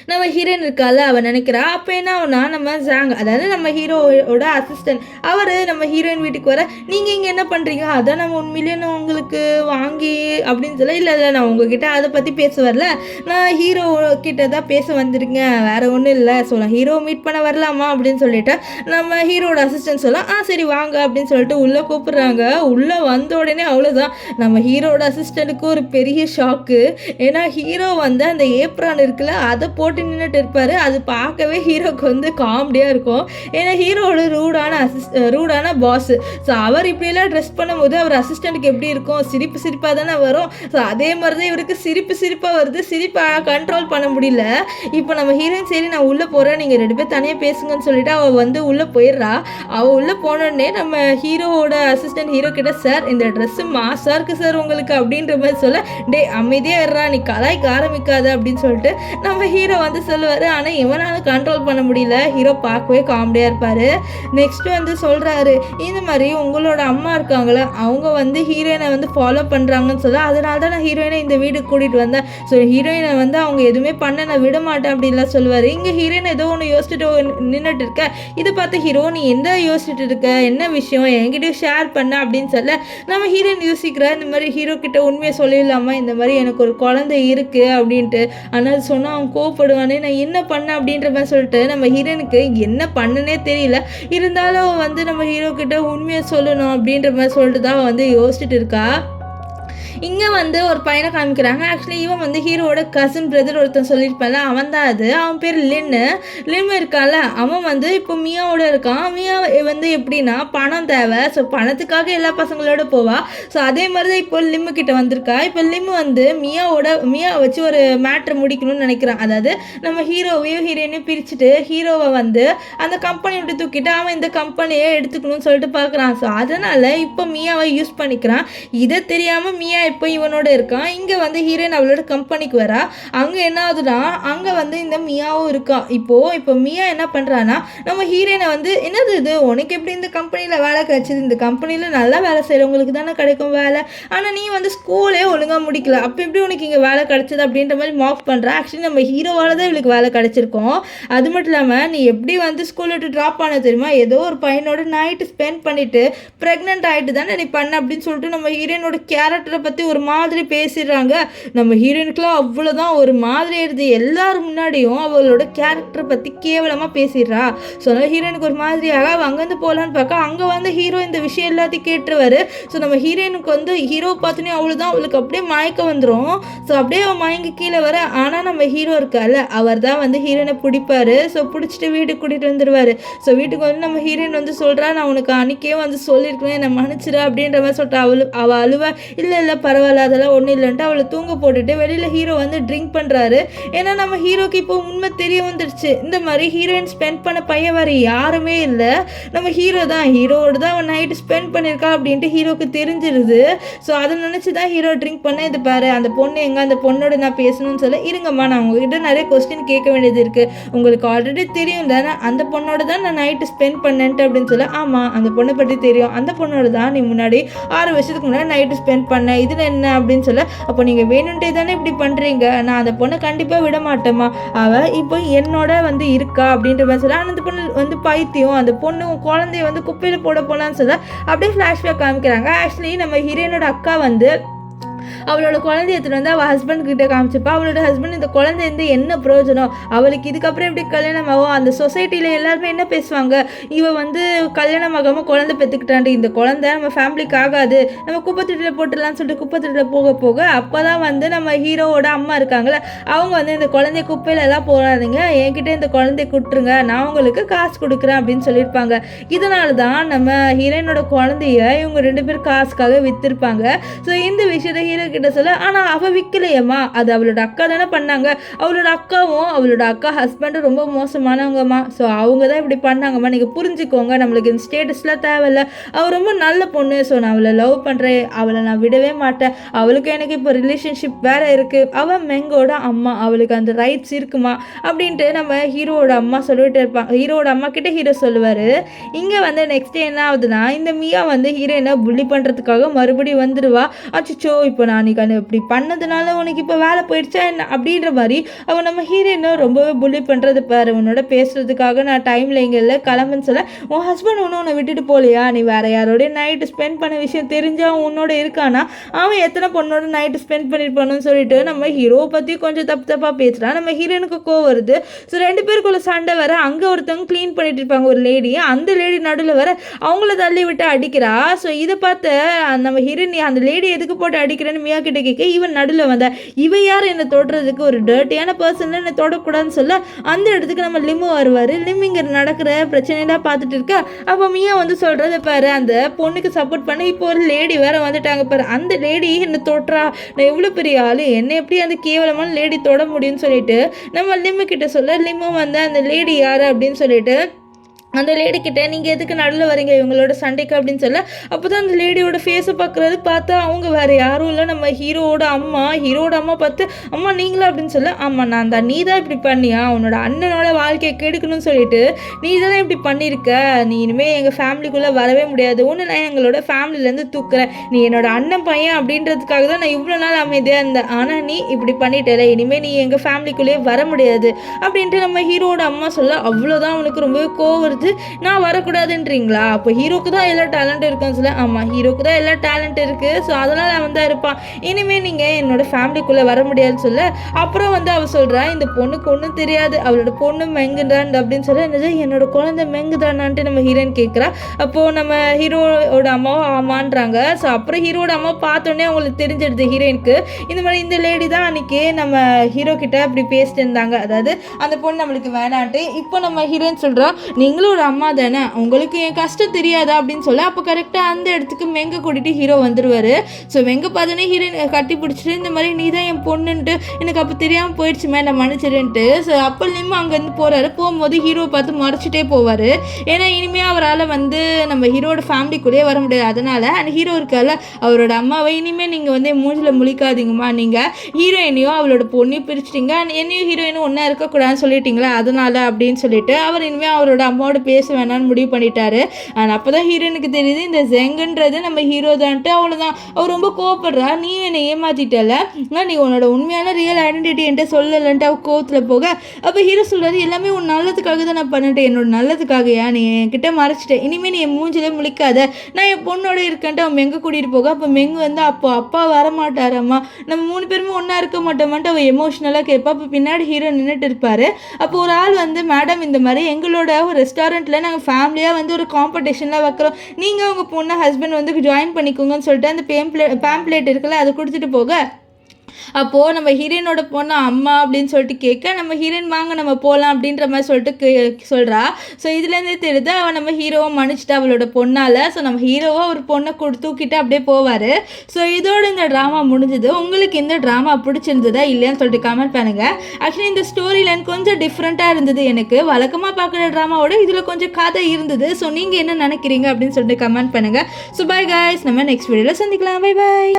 நம்ம ஹீரோயின் இருக்கால அவன் நினைக்கிறா. அப்போ என்ன ஆகுனா நம்ம ஜாங், அதாவது நம்ம ஹீரோவோட அசிஸ்டன்ட், அவர் நம்ம ஹீரோயின் வீட்டுக்கு வர, நீங்கள் இங்கே என்ன பண்ணுறீங்க, அதான் நம்ம உண்மையிலேயே நான் உங்களுக்கு வாங்கி அப்படின்னு சொல்ல, இல்லை நான் உங்ககிட்ட அதை பற்றி பேச வரல, நான் ஹீரோ கிட்ட தான் பேச வந்திருக்கேன், வேறு ஒன்றும் இல்லை, ஸோ நான் ஹீரோ மீட் பண்ண வரலாமா அப்படின்னு சொல்லிட்டு நம்ம ஹீரோட அசிஸ்டன்ட் சொல்ல, சரி வாங்க அப்படின்னு சொல்லிட்டு உள்ளே கூப்பிட்றாங்க. உள்ளே வந்த உடனே அவ்வளோதான், நம்ம ஹீரோட அசிஸ்டண்ட்டுக்கு ஒரு பெரிய ஷாக்கு. ஏன்னா ஹீரோ வந்து அந்த ஏப்ரான் இருக்குல்ல அதை போட்டு நின்றுட்டு இருப்பார். அது பார்க்கவே ஹீரோக்கு வந்து காமெடியாக இருக்கும். ஏன்னா ஹீரோட ரூடான பாஸ். ஸோ அவர் இப்படியெல்லாம் ட்ரெஸ் பண்ணும்போது அவர் அசிஸ்டண்ட்டுக்கு எப்படி இருக்கும், சிரிப்பாக தானே வரும். ஸோ அதே மாதிரி தான் இவருக்கு சிரிப்பாக வருது, சிரிப்பை கண்ட்ரோல் பண்ண முடியல. இப்போ நம்ம ஹீரோயின் சரி நான் உள்ளே போகிறேன், நீங்கள் 2 பேர் தனியாக பேசுங்கன்னு சொல்லிட்டு அவள் வந்து உள்ளே போயிடுறா. அவள் உள்ளே போனோடனே நம்ம ஹீரோவோட அசிஸ்டன்ட் ஹீரோ கிட்ட, சார் இந்த ட்ரெஸ்ஸு மாசாக இருக்குது சார் உங்களுக்கு அப்படின்ற மாதிரி சொல்ல, டே அமைதியாக இருறா, நீ கலாய்க்க ஆரம்பிக்காத அப்படின்னு சொல்லிட்டு நம்ம ஹீரோ வந்து சொல்லுவார். ஆனால் இவனால கண்ட்ரோல் பண்ண முடியல. ஹீரோ பார்க்கவே காமெடியாக இருப்பார். நெக்ஸ்ட் வந்து சொல்கிறாரு, இந்த மாதிரி உங்களோட அம்மா இருக்காங்களே அவங்க வந்து ஹீரோயினை வந்து ஃபாலோ பண்ணுறாங்கன்னு சொல்ல, அதனால தான் நான் ஹீரோயினை இந்த வீட்டுக்கு கூட்டிகிட்டு வந்தேன். ஸோ ஹீரோயினை வந்து அவங்க எதுவுமே பண்ண நான் விட மாட்டேன் அப்படின்லாம் சொல்லுவார். இங்கே ஹீரோயின் ஏதோ ஒன்று யோசிச்சுட்டு நின்றுட்டு இருக்க. இதை பார்த்து ஹீரோ நீ எந்த யோசிச்சுட்டு இருக்க, என்ன விஷயம் என்கிட்டயும் ஷேர் பண்ண அப்படின்னு சொல்ல, நம்ம ஹீரோயின் யோசிக்கிறா, இந்த மாதிரி ஹீரோ கிட்ட உண்மையை சொல்லிடலாமா, இந்த மாதிரி எனக்கு ஒரு குழந்தை இருக்குது அப்படின்ட்டு. ஆனால் சொன்னால் அவன் கோவப்படுவானே, நான் என்ன பண்ணேன் அப்படின்ற மாதிரி சொல்லிட்டு நம்ம ஹீரோனுக்கு என்ன பண்ணனே தெரியல. இருந்தாலும் வந்து நம்ம ஹீரோ கிட்ட உண்மையை சொல்லணும் அப்படின்ற மாதிரி சொல்லிட்டு தான் வந்து யோசிச்சுட்டு இருக்கா. இங்கே வந்து ஒரு பையனை காமிக்கிறாங்க. ஆக்சுவலி இவன் வந்து ஹீரோவோட கசின் பிரதர் ஒருத்தன் சொல்லியிருப்பான்ல, அவன் தான் அது. அவன் பேர் லிம் இருக்கான்ல, அவன் வந்து இப்போ மியாவோட இருக்கான். மியா வந்து எப்படின்னா பணம் தேவை, ஸோ பணத்துக்காக எல்லா பசங்களோட போவா. ஸோ அதே மாதிரி தான் இப்போ லிம்மு கிட்ட வந்திருக்கா. இப்போ லிம் வந்து மியா வச்சு ஒரு மேட்ரு முடிக்கணும்னு நினைக்கிறான். அதாவது நம்ம ஹீரோவையும் ஹீரோயினையும் பிரிச்சுட்டு ஹீரோவை வந்து அந்த கம்பெனி விட்டு தூக்கிட்டு அவன் இந்த கம்பெனியை எடுத்துக்கணும்னு சொல்லிட்டு பார்க்குறான். ஸோ அதனால் இப்போ மியாவை யூஸ் பண்ணிக்கிறான். இதை தெரியாமல் மியா இப்போ இவனோட இருக்கான். இங்கே வந்து ஹீரோயின் அவளோட கம்பெனிக்கு வரா. அங்கே என்ன ஆகுதுன்னா அங்கே வந்து இந்த மியாவும் இருக்கா. இப்போ மியா என்ன பண்ணுறான்னா நம்ம ஹீரோயினை வந்து என்னது இது உனக்கு எப்படி இந்த கம்பெனியில் வேலை கிடைச்சிது, இந்த கம்பெனியில் நல்லா வேலை செய்கிறவங்களுக்கு தானே கிடைக்கும் வேலை, ஆனால் நீ வந்து ஸ்கூலே ஒழுங்காக முடிக்கல, அப்போ எப்படி உனக்கு இங்கே வேலை கிடைச்சது அப்படின்ற மாதிரி மார்க் பண்ணுறா. ஆக்சுவலி நம்ம ஹீரோவால் தான் இவளுக்கு வேலை கிடைச்சிருக்கோம். அது மட்டும் இல்லாமல் நீ எப்படி வந்து ஸ்கூல் விட்டு ட்ராப் ஆன தெரியுமா, ஏதோ ஒரு பையனோட நைட்டு ஸ்பெண்ட் பண்ணிவிட்டு ப்ரெக்னென்ட் ஆகிட்டு தானே நீ பண்ண அப்படின்னு சொல்லிட்டு நம்ம ஹீரோயினோட கேரக்டரை பற்றி ஒரு மாதிரி பேசிடுறாங்க. நம்ம ஹீரோயினுக்குலாம் அவ்வளோதான் ஒரு மாதிரி எழுது, எல்லாரும் முன்னாடியும் அவளோட கேரக்டரை பற்றி கேவலமாக பேசிடுறா. ஸோ அதனால் ஹீரோயினுக்கு ஒரு மாதிரியாக அவள் அங்கேருந்து போகலான்னு பார்க்க அங்கே வந்து ஹீரோ இந்த விஷயம் எல்லாத்தையும் கேட்டுருவார். ஸோ நம்ம ஹீரோயினுக்கு வந்து ஹீரோ பார்த்தோன்னே அவ்வளோதான் அவளுக்கு அப்படியே மயக்க வந்துடும். ஸோ அப்படியே அவன் மயங்கி கீழே வர. ஆனால் நம்ம ஹீரோ இருக்கால அவர் தான் வந்து ஹீரோயினை பிடிப்பார். ஸோ பிடிச்சிட்டு வீட்டுக்கு கூட்டிகிட்டு வந்துடுவார். ஸோ வீட்டுக்கு வந்து நம்ம ஹீரோயின் வந்து சொல்கிறா, நான் உனக்கு அன்றைக்கே வந்து சொல்லியிருக்கேன் என்னை மன்னிச்சிரு அப்படின்ற மாதிரி சொல்லிட்டு அவள் அழுவா. இல்லை பரவாயில்ல அதெல்லாம் ஒன்றும் இல்லைன்ட்டு அவளை தூங்க போட்டுட்டு வெளியில் ஹீரோ வந்து ட்ரிங்க் பண்ணுறாரு. ஏன்னா நம்ம ஹீரோக்கு இப்போ உண்மை தெரிய வந்துடுச்சு, இந்த மாதிரி ஹீரோயின் ஸ்பெண்ட் பண்ண பையன் வேறு யாருமே இல்லை, நம்ம ஹீரோ தான், ஹீரோவோட தான் அவன் நைட்டு ஸ்பெண்ட் பண்ணியிருக்கா அப்படின்ட்டு ஹீரோக்கு தெரிஞ்சிருது. ஸோ அதை நினச்சி தான் ஹீரோ ட்ரிங்க் பண்ண இது பாரு அந்த பொண்ணு எங்கே, அந்த பொண்ணோட நான் பேசணும்னு சொல்ல, இருங்கம்மா நான் உங்ககிட்ட நிறைய கொஸ்டின் கேட்க வேண்டியது இருக்குது, உங்களுக்கு ஆல்ரெடி தெரியும் தானே அந்த பொண்ணோட தான் நான் நைட்டு ஸ்பெண்ட் பண்ணேன்ட்டு அப்படின்னு சொல்ல, ஆமாம் அந்த பொண்ணை பற்றி தெரியும், அந்த பொண்ணோட தான் நீ முன்னாடி 6 வருஷத்துக்கு முன்னாடி நைட்டு ஸ்பெண்ட் பண்ணேன், இதில் என்ன அப்படின்னு சொல்ல, அப்போ நீங்கள் வேணுன்ட்டே தானே இப்படி பண்ணுறீங்க, நான் அந்த பொண்ணை கண்டிப்பாக விட மாட்டேம்மா, அவள் இப்போ என்னோட வந்து இருக்கா அப்படின்ற மாதிரி சொல்ல, அந்த பொண்ணு வந்து பைத்தியம், அந்த பொண்ணு குழந்தைய வந்து குப்பையில் போட போகலான்னு சொல்ல அப்படியே ஃப்ளாஷ்பேக் காமிக்கிறாங்க. ஆக்சுவலி நம்ம ஹீரோயினோட அக்கா வந்து அவளோட குழந்தைய எடுத்துகிட்டு வந்து அவள் ஹஸ்பண்ட் கிட்டே காமிச்சிப்பா. அவளோட ஹஸ்பண்ட் இந்த குழந்தை இருந்து என்ன பிரயோஜனம், அவளுக்கு இதுக்கப்புறம் எப்படி கல்யாணம் ஆகும், அந்த சொசைட்டியில் எல்லாருமே என்ன பேசுவாங்க, இவள் வந்து கல்யாணம் ஆகாமல் குழந்தை பெற்றுக்கிட்டாண்டு, இந்த குழந்தை நம்ம ஃபேமிலிக்கு ஆகாது, நம்ம குப்பைத்தொட்டியில் போட்டுடலான்னு சொல்லிட்டு குப்பைத்தொட்டியில் போக போக அப்போ தான் வந்து நம்ம ஹீரோவோட அம்மா இருக்காங்களே அவங்க வந்து இந்த குழந்தைய குப்பையில் எல்லாம் போடாதீங்க, என்கிட்ட இந்த குழந்தைய கொடுத்துருங்க, நான் உங்களுக்கு காசு கொடுக்குறேன் அப்படின்னு சொல்லியிருப்பாங்க. இதனால தான் நம்ம ஹீரோயினோட குழந்தைய இவங்க 2 பேர் காசுக்காக விற்றுருப்பாங்க. ஸோ இந்த விஷயத்தை ஹீரோ கிட்ட சொல்ல, ஆனால் அவள் விற்கலையம்மா, அது அவளோட அக்கா தானே பண்ணாங்க, அவளோட அக்காவும் அவளோட அக்கா ஹஸ்பண்டும் ரொம்ப மோசமானவங்கம்மா, ஸோ அவங்க தான் இப்படி பண்ணாங்கம்மா, நீங்கள் புரிஞ்சுக்கோங்க, நம்மளுக்கு இந்த ஸ்டேட்டஸ்லாம் தேவையில்ல, அவள் ரொம்ப நல்ல பொண்ணு, ஸோ நான் அவளை லவ் பண்ணுறேன், அவளை நான் விடவே மாட்டேன், அவளுக்கு எனக்கு இப்போ ரிலேஷன்ஷிப் வேறு இருக்குது, அவள் மெங்கோட அம்மா, அவளுக்கு அந்த ரைட்ஸ் இருக்குமா அப்படின்ட்டு நம்ம ஹீரோவோட அம்மா சொல்லிட்டு இருப்பாங்க. ஹீரோவோட அம்மா கிட்ட ஹீரோ சொல்லுவார். இங்கே வந்து நெக்ஸ்ட் டே என்ன ஆகுதுன்னா இந்த மியா வந்து ஹீரோயினை புள்ளி பண்ணுறதுக்காக மறுபடியும் வந்துடுவா. அச்சோ இப்போ நான் இப்படி பண்ணதுனால உனக்கு இப்போ வேலை போயிடுச்சா என்ன அப்படின்ற மாதிரி அவன் நம்ம ஹீரோயினை ரொம்பவே புள்ளி பண்ணுறது பாரு, உன்னோட பேசுறதுக்காக நான் டைமில் இங்கே இல்லை கிளம்புன்னு சொல்ல, உன் ஹஸ்பண்ட் ஒன்று உன்னை விட்டுட்டு போகலையா, நீ வேற யாரோடய நைட்டு ஸ்பெண்ட் பண்ண விஷயம் தெரிஞ்சா அவன் உன்னோட இருக்கானா, அவன் எத்தனை பொண்ணோட நைட்டு ஸ்பெண்ட் பண்ணியிருப்பானுன்னு சொல்லிட்டு நம்ம ஹீரோ பற்றி கொஞ்சம் தப்பாக பேசுகிறான். நம்ம ஹீரோனுக்கு கோவம் வருது. ஸோ 2 பேருக்குள்ள சண்டை வர அங்கே ஒருத்தவங்க க்ளீன் பண்ணிட்டு இருப்பாங்க ஒரு லேடி, அந்த லேடி நடுவில் வர அவங்கள தள்ளி விட்டு அடிக்கிறா. ஸோ இதை பார்த்து நம்ம ஹீரோயின் அந்த லேடி எதுக்கு போட்டு அடிக்கிறேன்னு மியா கிட்ட கேட்க, இவன் நடுவில் வந்த இவ யார் என்னை தொடுறதுக்கு, ஒரு டர்ட்டியான பர்சன் என்னை தொடக்கூடாதுன்னு சொல்ல அந்த இடத்துக்கு நம்ம லிம்மு வருவார். லிம்மிங்க நடக்கிற பிரச்சனையெல்லாம் பார்த்துட்டு இருக்க அப்போ மியா வந்து சொல்கிறது பாரு, அந்த பொண்ணுக்கு சப்போர்ட் பண்ண இப்போ ஒரு லேடி வேற வந்துட்டாங்க பாரு, அந்த லேடி என்னை தொட்டுறா, நான் எவ்வளோ பெரிய ஆள், என்னை எப்படி அந்த கேவலமான லேடி தொட முடியும்னு சொல்லிட்டு நம்ம லிம்மு கிட்ட சொல்ல, லிம்மு வந்து அந்த லேடி யார் அப்படின்னு சொல்லிட்டு அந்த லேடிக்கிட்ட நீங்கள் எதுக்கு நடுவில் வரீங்க இவங்களோட சண்டைக்கு அப்படின்னு சொல்ல, அப்போ தான் அந்த லேடியோட ஃபேஸை பார்க்குறது பார்த்தா அவங்க வேறு யாரும் இல்லை நம்ம ஹீரோவோட அம்மா பார்த்து, அம்மா நீங்களா அப்படின்னு சொல்ல, ஆமாம் நான் தான், நீ தான் இப்படி பண்ணியா, உன்னோட அண்ணனோட வாழ்க்கையை கெடுக்கணும்னு சொல்லிட்டு நீ தான் இப்படி பண்ணியிருக்க, நீ இனிமேல் எங்கள் ஃபேமிலிக்குள்ளே வரவே முடியாது, ஒன்று நான் எங்களோட ஃபேமிலியிலேருந்து தூக்குறேன், நீ என்னோட அண்ணன் பையன் அப்படின்றதுக்காக தான் நான் இவ்வளோ நாள் அமைதியாக இருந்தேன், ஆனால் நீ இப்படி பண்ணிட்டல, இனிமேல் நீ எங்கள் ஃபேமிலிக்குள்ளேயே வர முடியாது அப்படின்ட்டு நம்ம ஹீரோவோட அம்மா சொல்ல, அவ்வளோதான் அவனுக்கு ரொம்பவே கோவம், நான் வரக்கூடாதுன்றீங்களா, அப்போ ஹீரோக்கு தான் எல்லா டேலண்ட் இருக்குன்னு சொல்ல, ஆமாம் ஹீரோக்கு தான் எல்லா டேலண்ட் இருக்குது, ஸோ அதனால் அவன் தான் இருப்பான், இனிமேல் நீங்கள் என்னோட ஃபேமிலிக்குள்ளே வர முடியாதுன்னு சொல்ல, அப்புறம் வந்து அவள் சொல்கிறா, இந்த பொண்ணுக்கு ஒன்றும் தெரியாது, அவளோட பொண்ணு மெங்குதான் அப்படின்னு சொல்ல, என்னது என்னோட குழந்தை மெங்குதானான்ட்டு நம்ம ஹீரோயின் கேட்குறா. அப்போது நம்ம ஹீரோவோட அம்மாவும் ஆமான்றாங்க. ஸோ அப்புறம் ஹீரோட அம்மா பார்த்தோன்னே அவங்களுக்கு தெரிஞ்சிடுது ஹீரோயினுக்கு, இந்த மாதிரி இந்த லேடி தான் அன்றைக்கி நம்ம ஹீரோ கிட்ட அப்படி பேசிட்டு இருந்தாங்க, அதாவது அந்த பொண்ணு நம்மளுக்கு வேணான்ட்டு. இப்போ நம்ம ஹீரோயின் சொல்கிறோம், நீங்களும் ஒரு அம்மா தானே, உங்களுக்கு என் கஷ்டம் தெரியாதா அப்படின்னு சொல்ல, அப்போ கரெக்டாக அந்த இடத்துக்கு மெங்க கூட்டிகிட்டு ஹீரோ வந்துடுவார். ஸோ மெங்க பார்த்தோன்னே ஹீரோயின் கட்டி பிடிச்சிட்டு இந்த மாதிரி நீ தான் என் பொண்ணுன்ட்டு எனக்கு அப்போ தெரியாமல் போயிடுச்சு மேலே மன்னிச்சிடுன்ட்டு. ஸோ அப்போலேருந்து அங்கேருந்து போகிறாரு. போகும்போது ஹீரோவை பார்த்து மறைச்சிட்டே போவார். ஏன்னா இனிமேல் அவரால் வந்து நம்ம ஹீரோட ஃபேமிலிக்குள்ளேயே வர முடியாது. அதனால் அந்த ஹீரோ இருக்கால அவரோட அம்மாவை, இனிமேல் நீங்கள் வந்து மூஞ்சில் முழிக்காதீங்கம்மா, நீங்கள் ஹீரோயினையும் அவளோட பொண்ணையும் பிரிச்சிட்டிங்க, என்னையும் ஹீரோயினும் ஒன்றா இருக்கக்கூடாதுன்னு சொல்லிட்டீங்களா, அதனால் அப்படின்னு சொல்லிட்டு அவர் இனிமேல் அவரோட அம்மாவோட பேச வேணான்னு முடிவு பண்ணிட்டாரு. அண்ட் அப்போ தான் ஹீரோயினுக்கு தெரியுது இந்த ஜெங்குன்றது நம்ம ஹீரோ தான்ட்டு. அவ்வளோதான், அவர் ரொம்ப கோவப்படுறா. நீ என்னை ஏமாற்றிட்டல, நீ உன்னோட உண்மையான ரியல் ஐடென்டிட்டி என்கிட்ட சொல்லலைன்ட்டு அவள் கோவத்தில் போக, அப்போ ஹீரோ சொல்கிறாரு எல்லாமே உன் நல்லதுக்காக தான் நான் பண்ணிட்டேன், என்னோட நல்லதுக்காகயா நீ என்கிட்ட மறைச்சிட்டேன், இனிமேல் நீ என் மூஞ்சிலே முழிக்காத, நான் என் பொண்ணோட இருக்கேன்ட்டு அவன் மெங்க கூட்டிகிட்டு போக. அப்போ மெங்கு வந்து அப்போ அப்பா வரமாட்டாரம்மா, நம்ம 3 பேருமே ஒன்றா இருக்க மாட்டோமான்ட்டு அவள் எமோஷ்னலாக கேட்பா. அப்போ பின்னாடி ஹீரோ நின்றுட்டு இருப்பார். அப்போ ஒரு ஆள் வந்து மேடம் இந்த மாதிரி எங்களோட ஒரு ரெஸ்டாரண்ட்டில் நாங்கள் ஃபேமிலியாக வந்து ஒரு காம்படிஷன்லாம் வைக்கிறோம், நீங்கள் உங்கள் பொண்ணு ஹஸ்பண்ட் வந்து ஜாயின் பண்ணிக்கோங்கன்னு சொல்லிட்டு அந்த பேம்ப்ளேட் இருக்குல்ல அதை கொடுத்துட்டு போக, அப்போது நம்ம ஹீரோயினோட பொண்ணு அம்மா அப்படின்னு சொல்லிட்டு கேட்க, நம்ம ஹீரோயின் வாங்க நம்ம போகலாம் அப்படின்ற மாதிரி சொல்லிட்டு சொல்கிறா. ஸோ இதுலேருந்தே தெரியுது அவன் நம்ம ஹீரோவை மன்னிச்சிட்டு அவளோட பொண்ணால். ஸோ நம்ம ஹீரோவை ஒரு பொண்ணை தூக்கிட்டு அப்படியே போவார். ஸோ இதோட இந்த ட்ராமா முடிஞ்சது. உங்களுக்கு இந்த ட்ராமா பிடிச்சிருந்ததா இல்லையான்னு சொல்லிட்டு கமெண்ட் பண்ணுங்கள். ஆக்சுவலி இந்த ஸ்டோரி லைன் கொஞ்சம் டிஃப்ரெண்ட்டாக இருந்தது எனக்கு. வழக்கமாக பார்க்குற ட்ராமாவோட இதில் கொஞ்சம் கதை இருந்தது. ஸோ நீங்கள் என்ன நினைக்கிறீங்க அப்படின்னு சொல்லிட்டு கமெண்ட் பண்ணுங்கள். ஸோ பை காய்ஸ், நம்ம நெக்ஸ்ட் வீடியோவில் சந்திக்கலாம். Bye bye.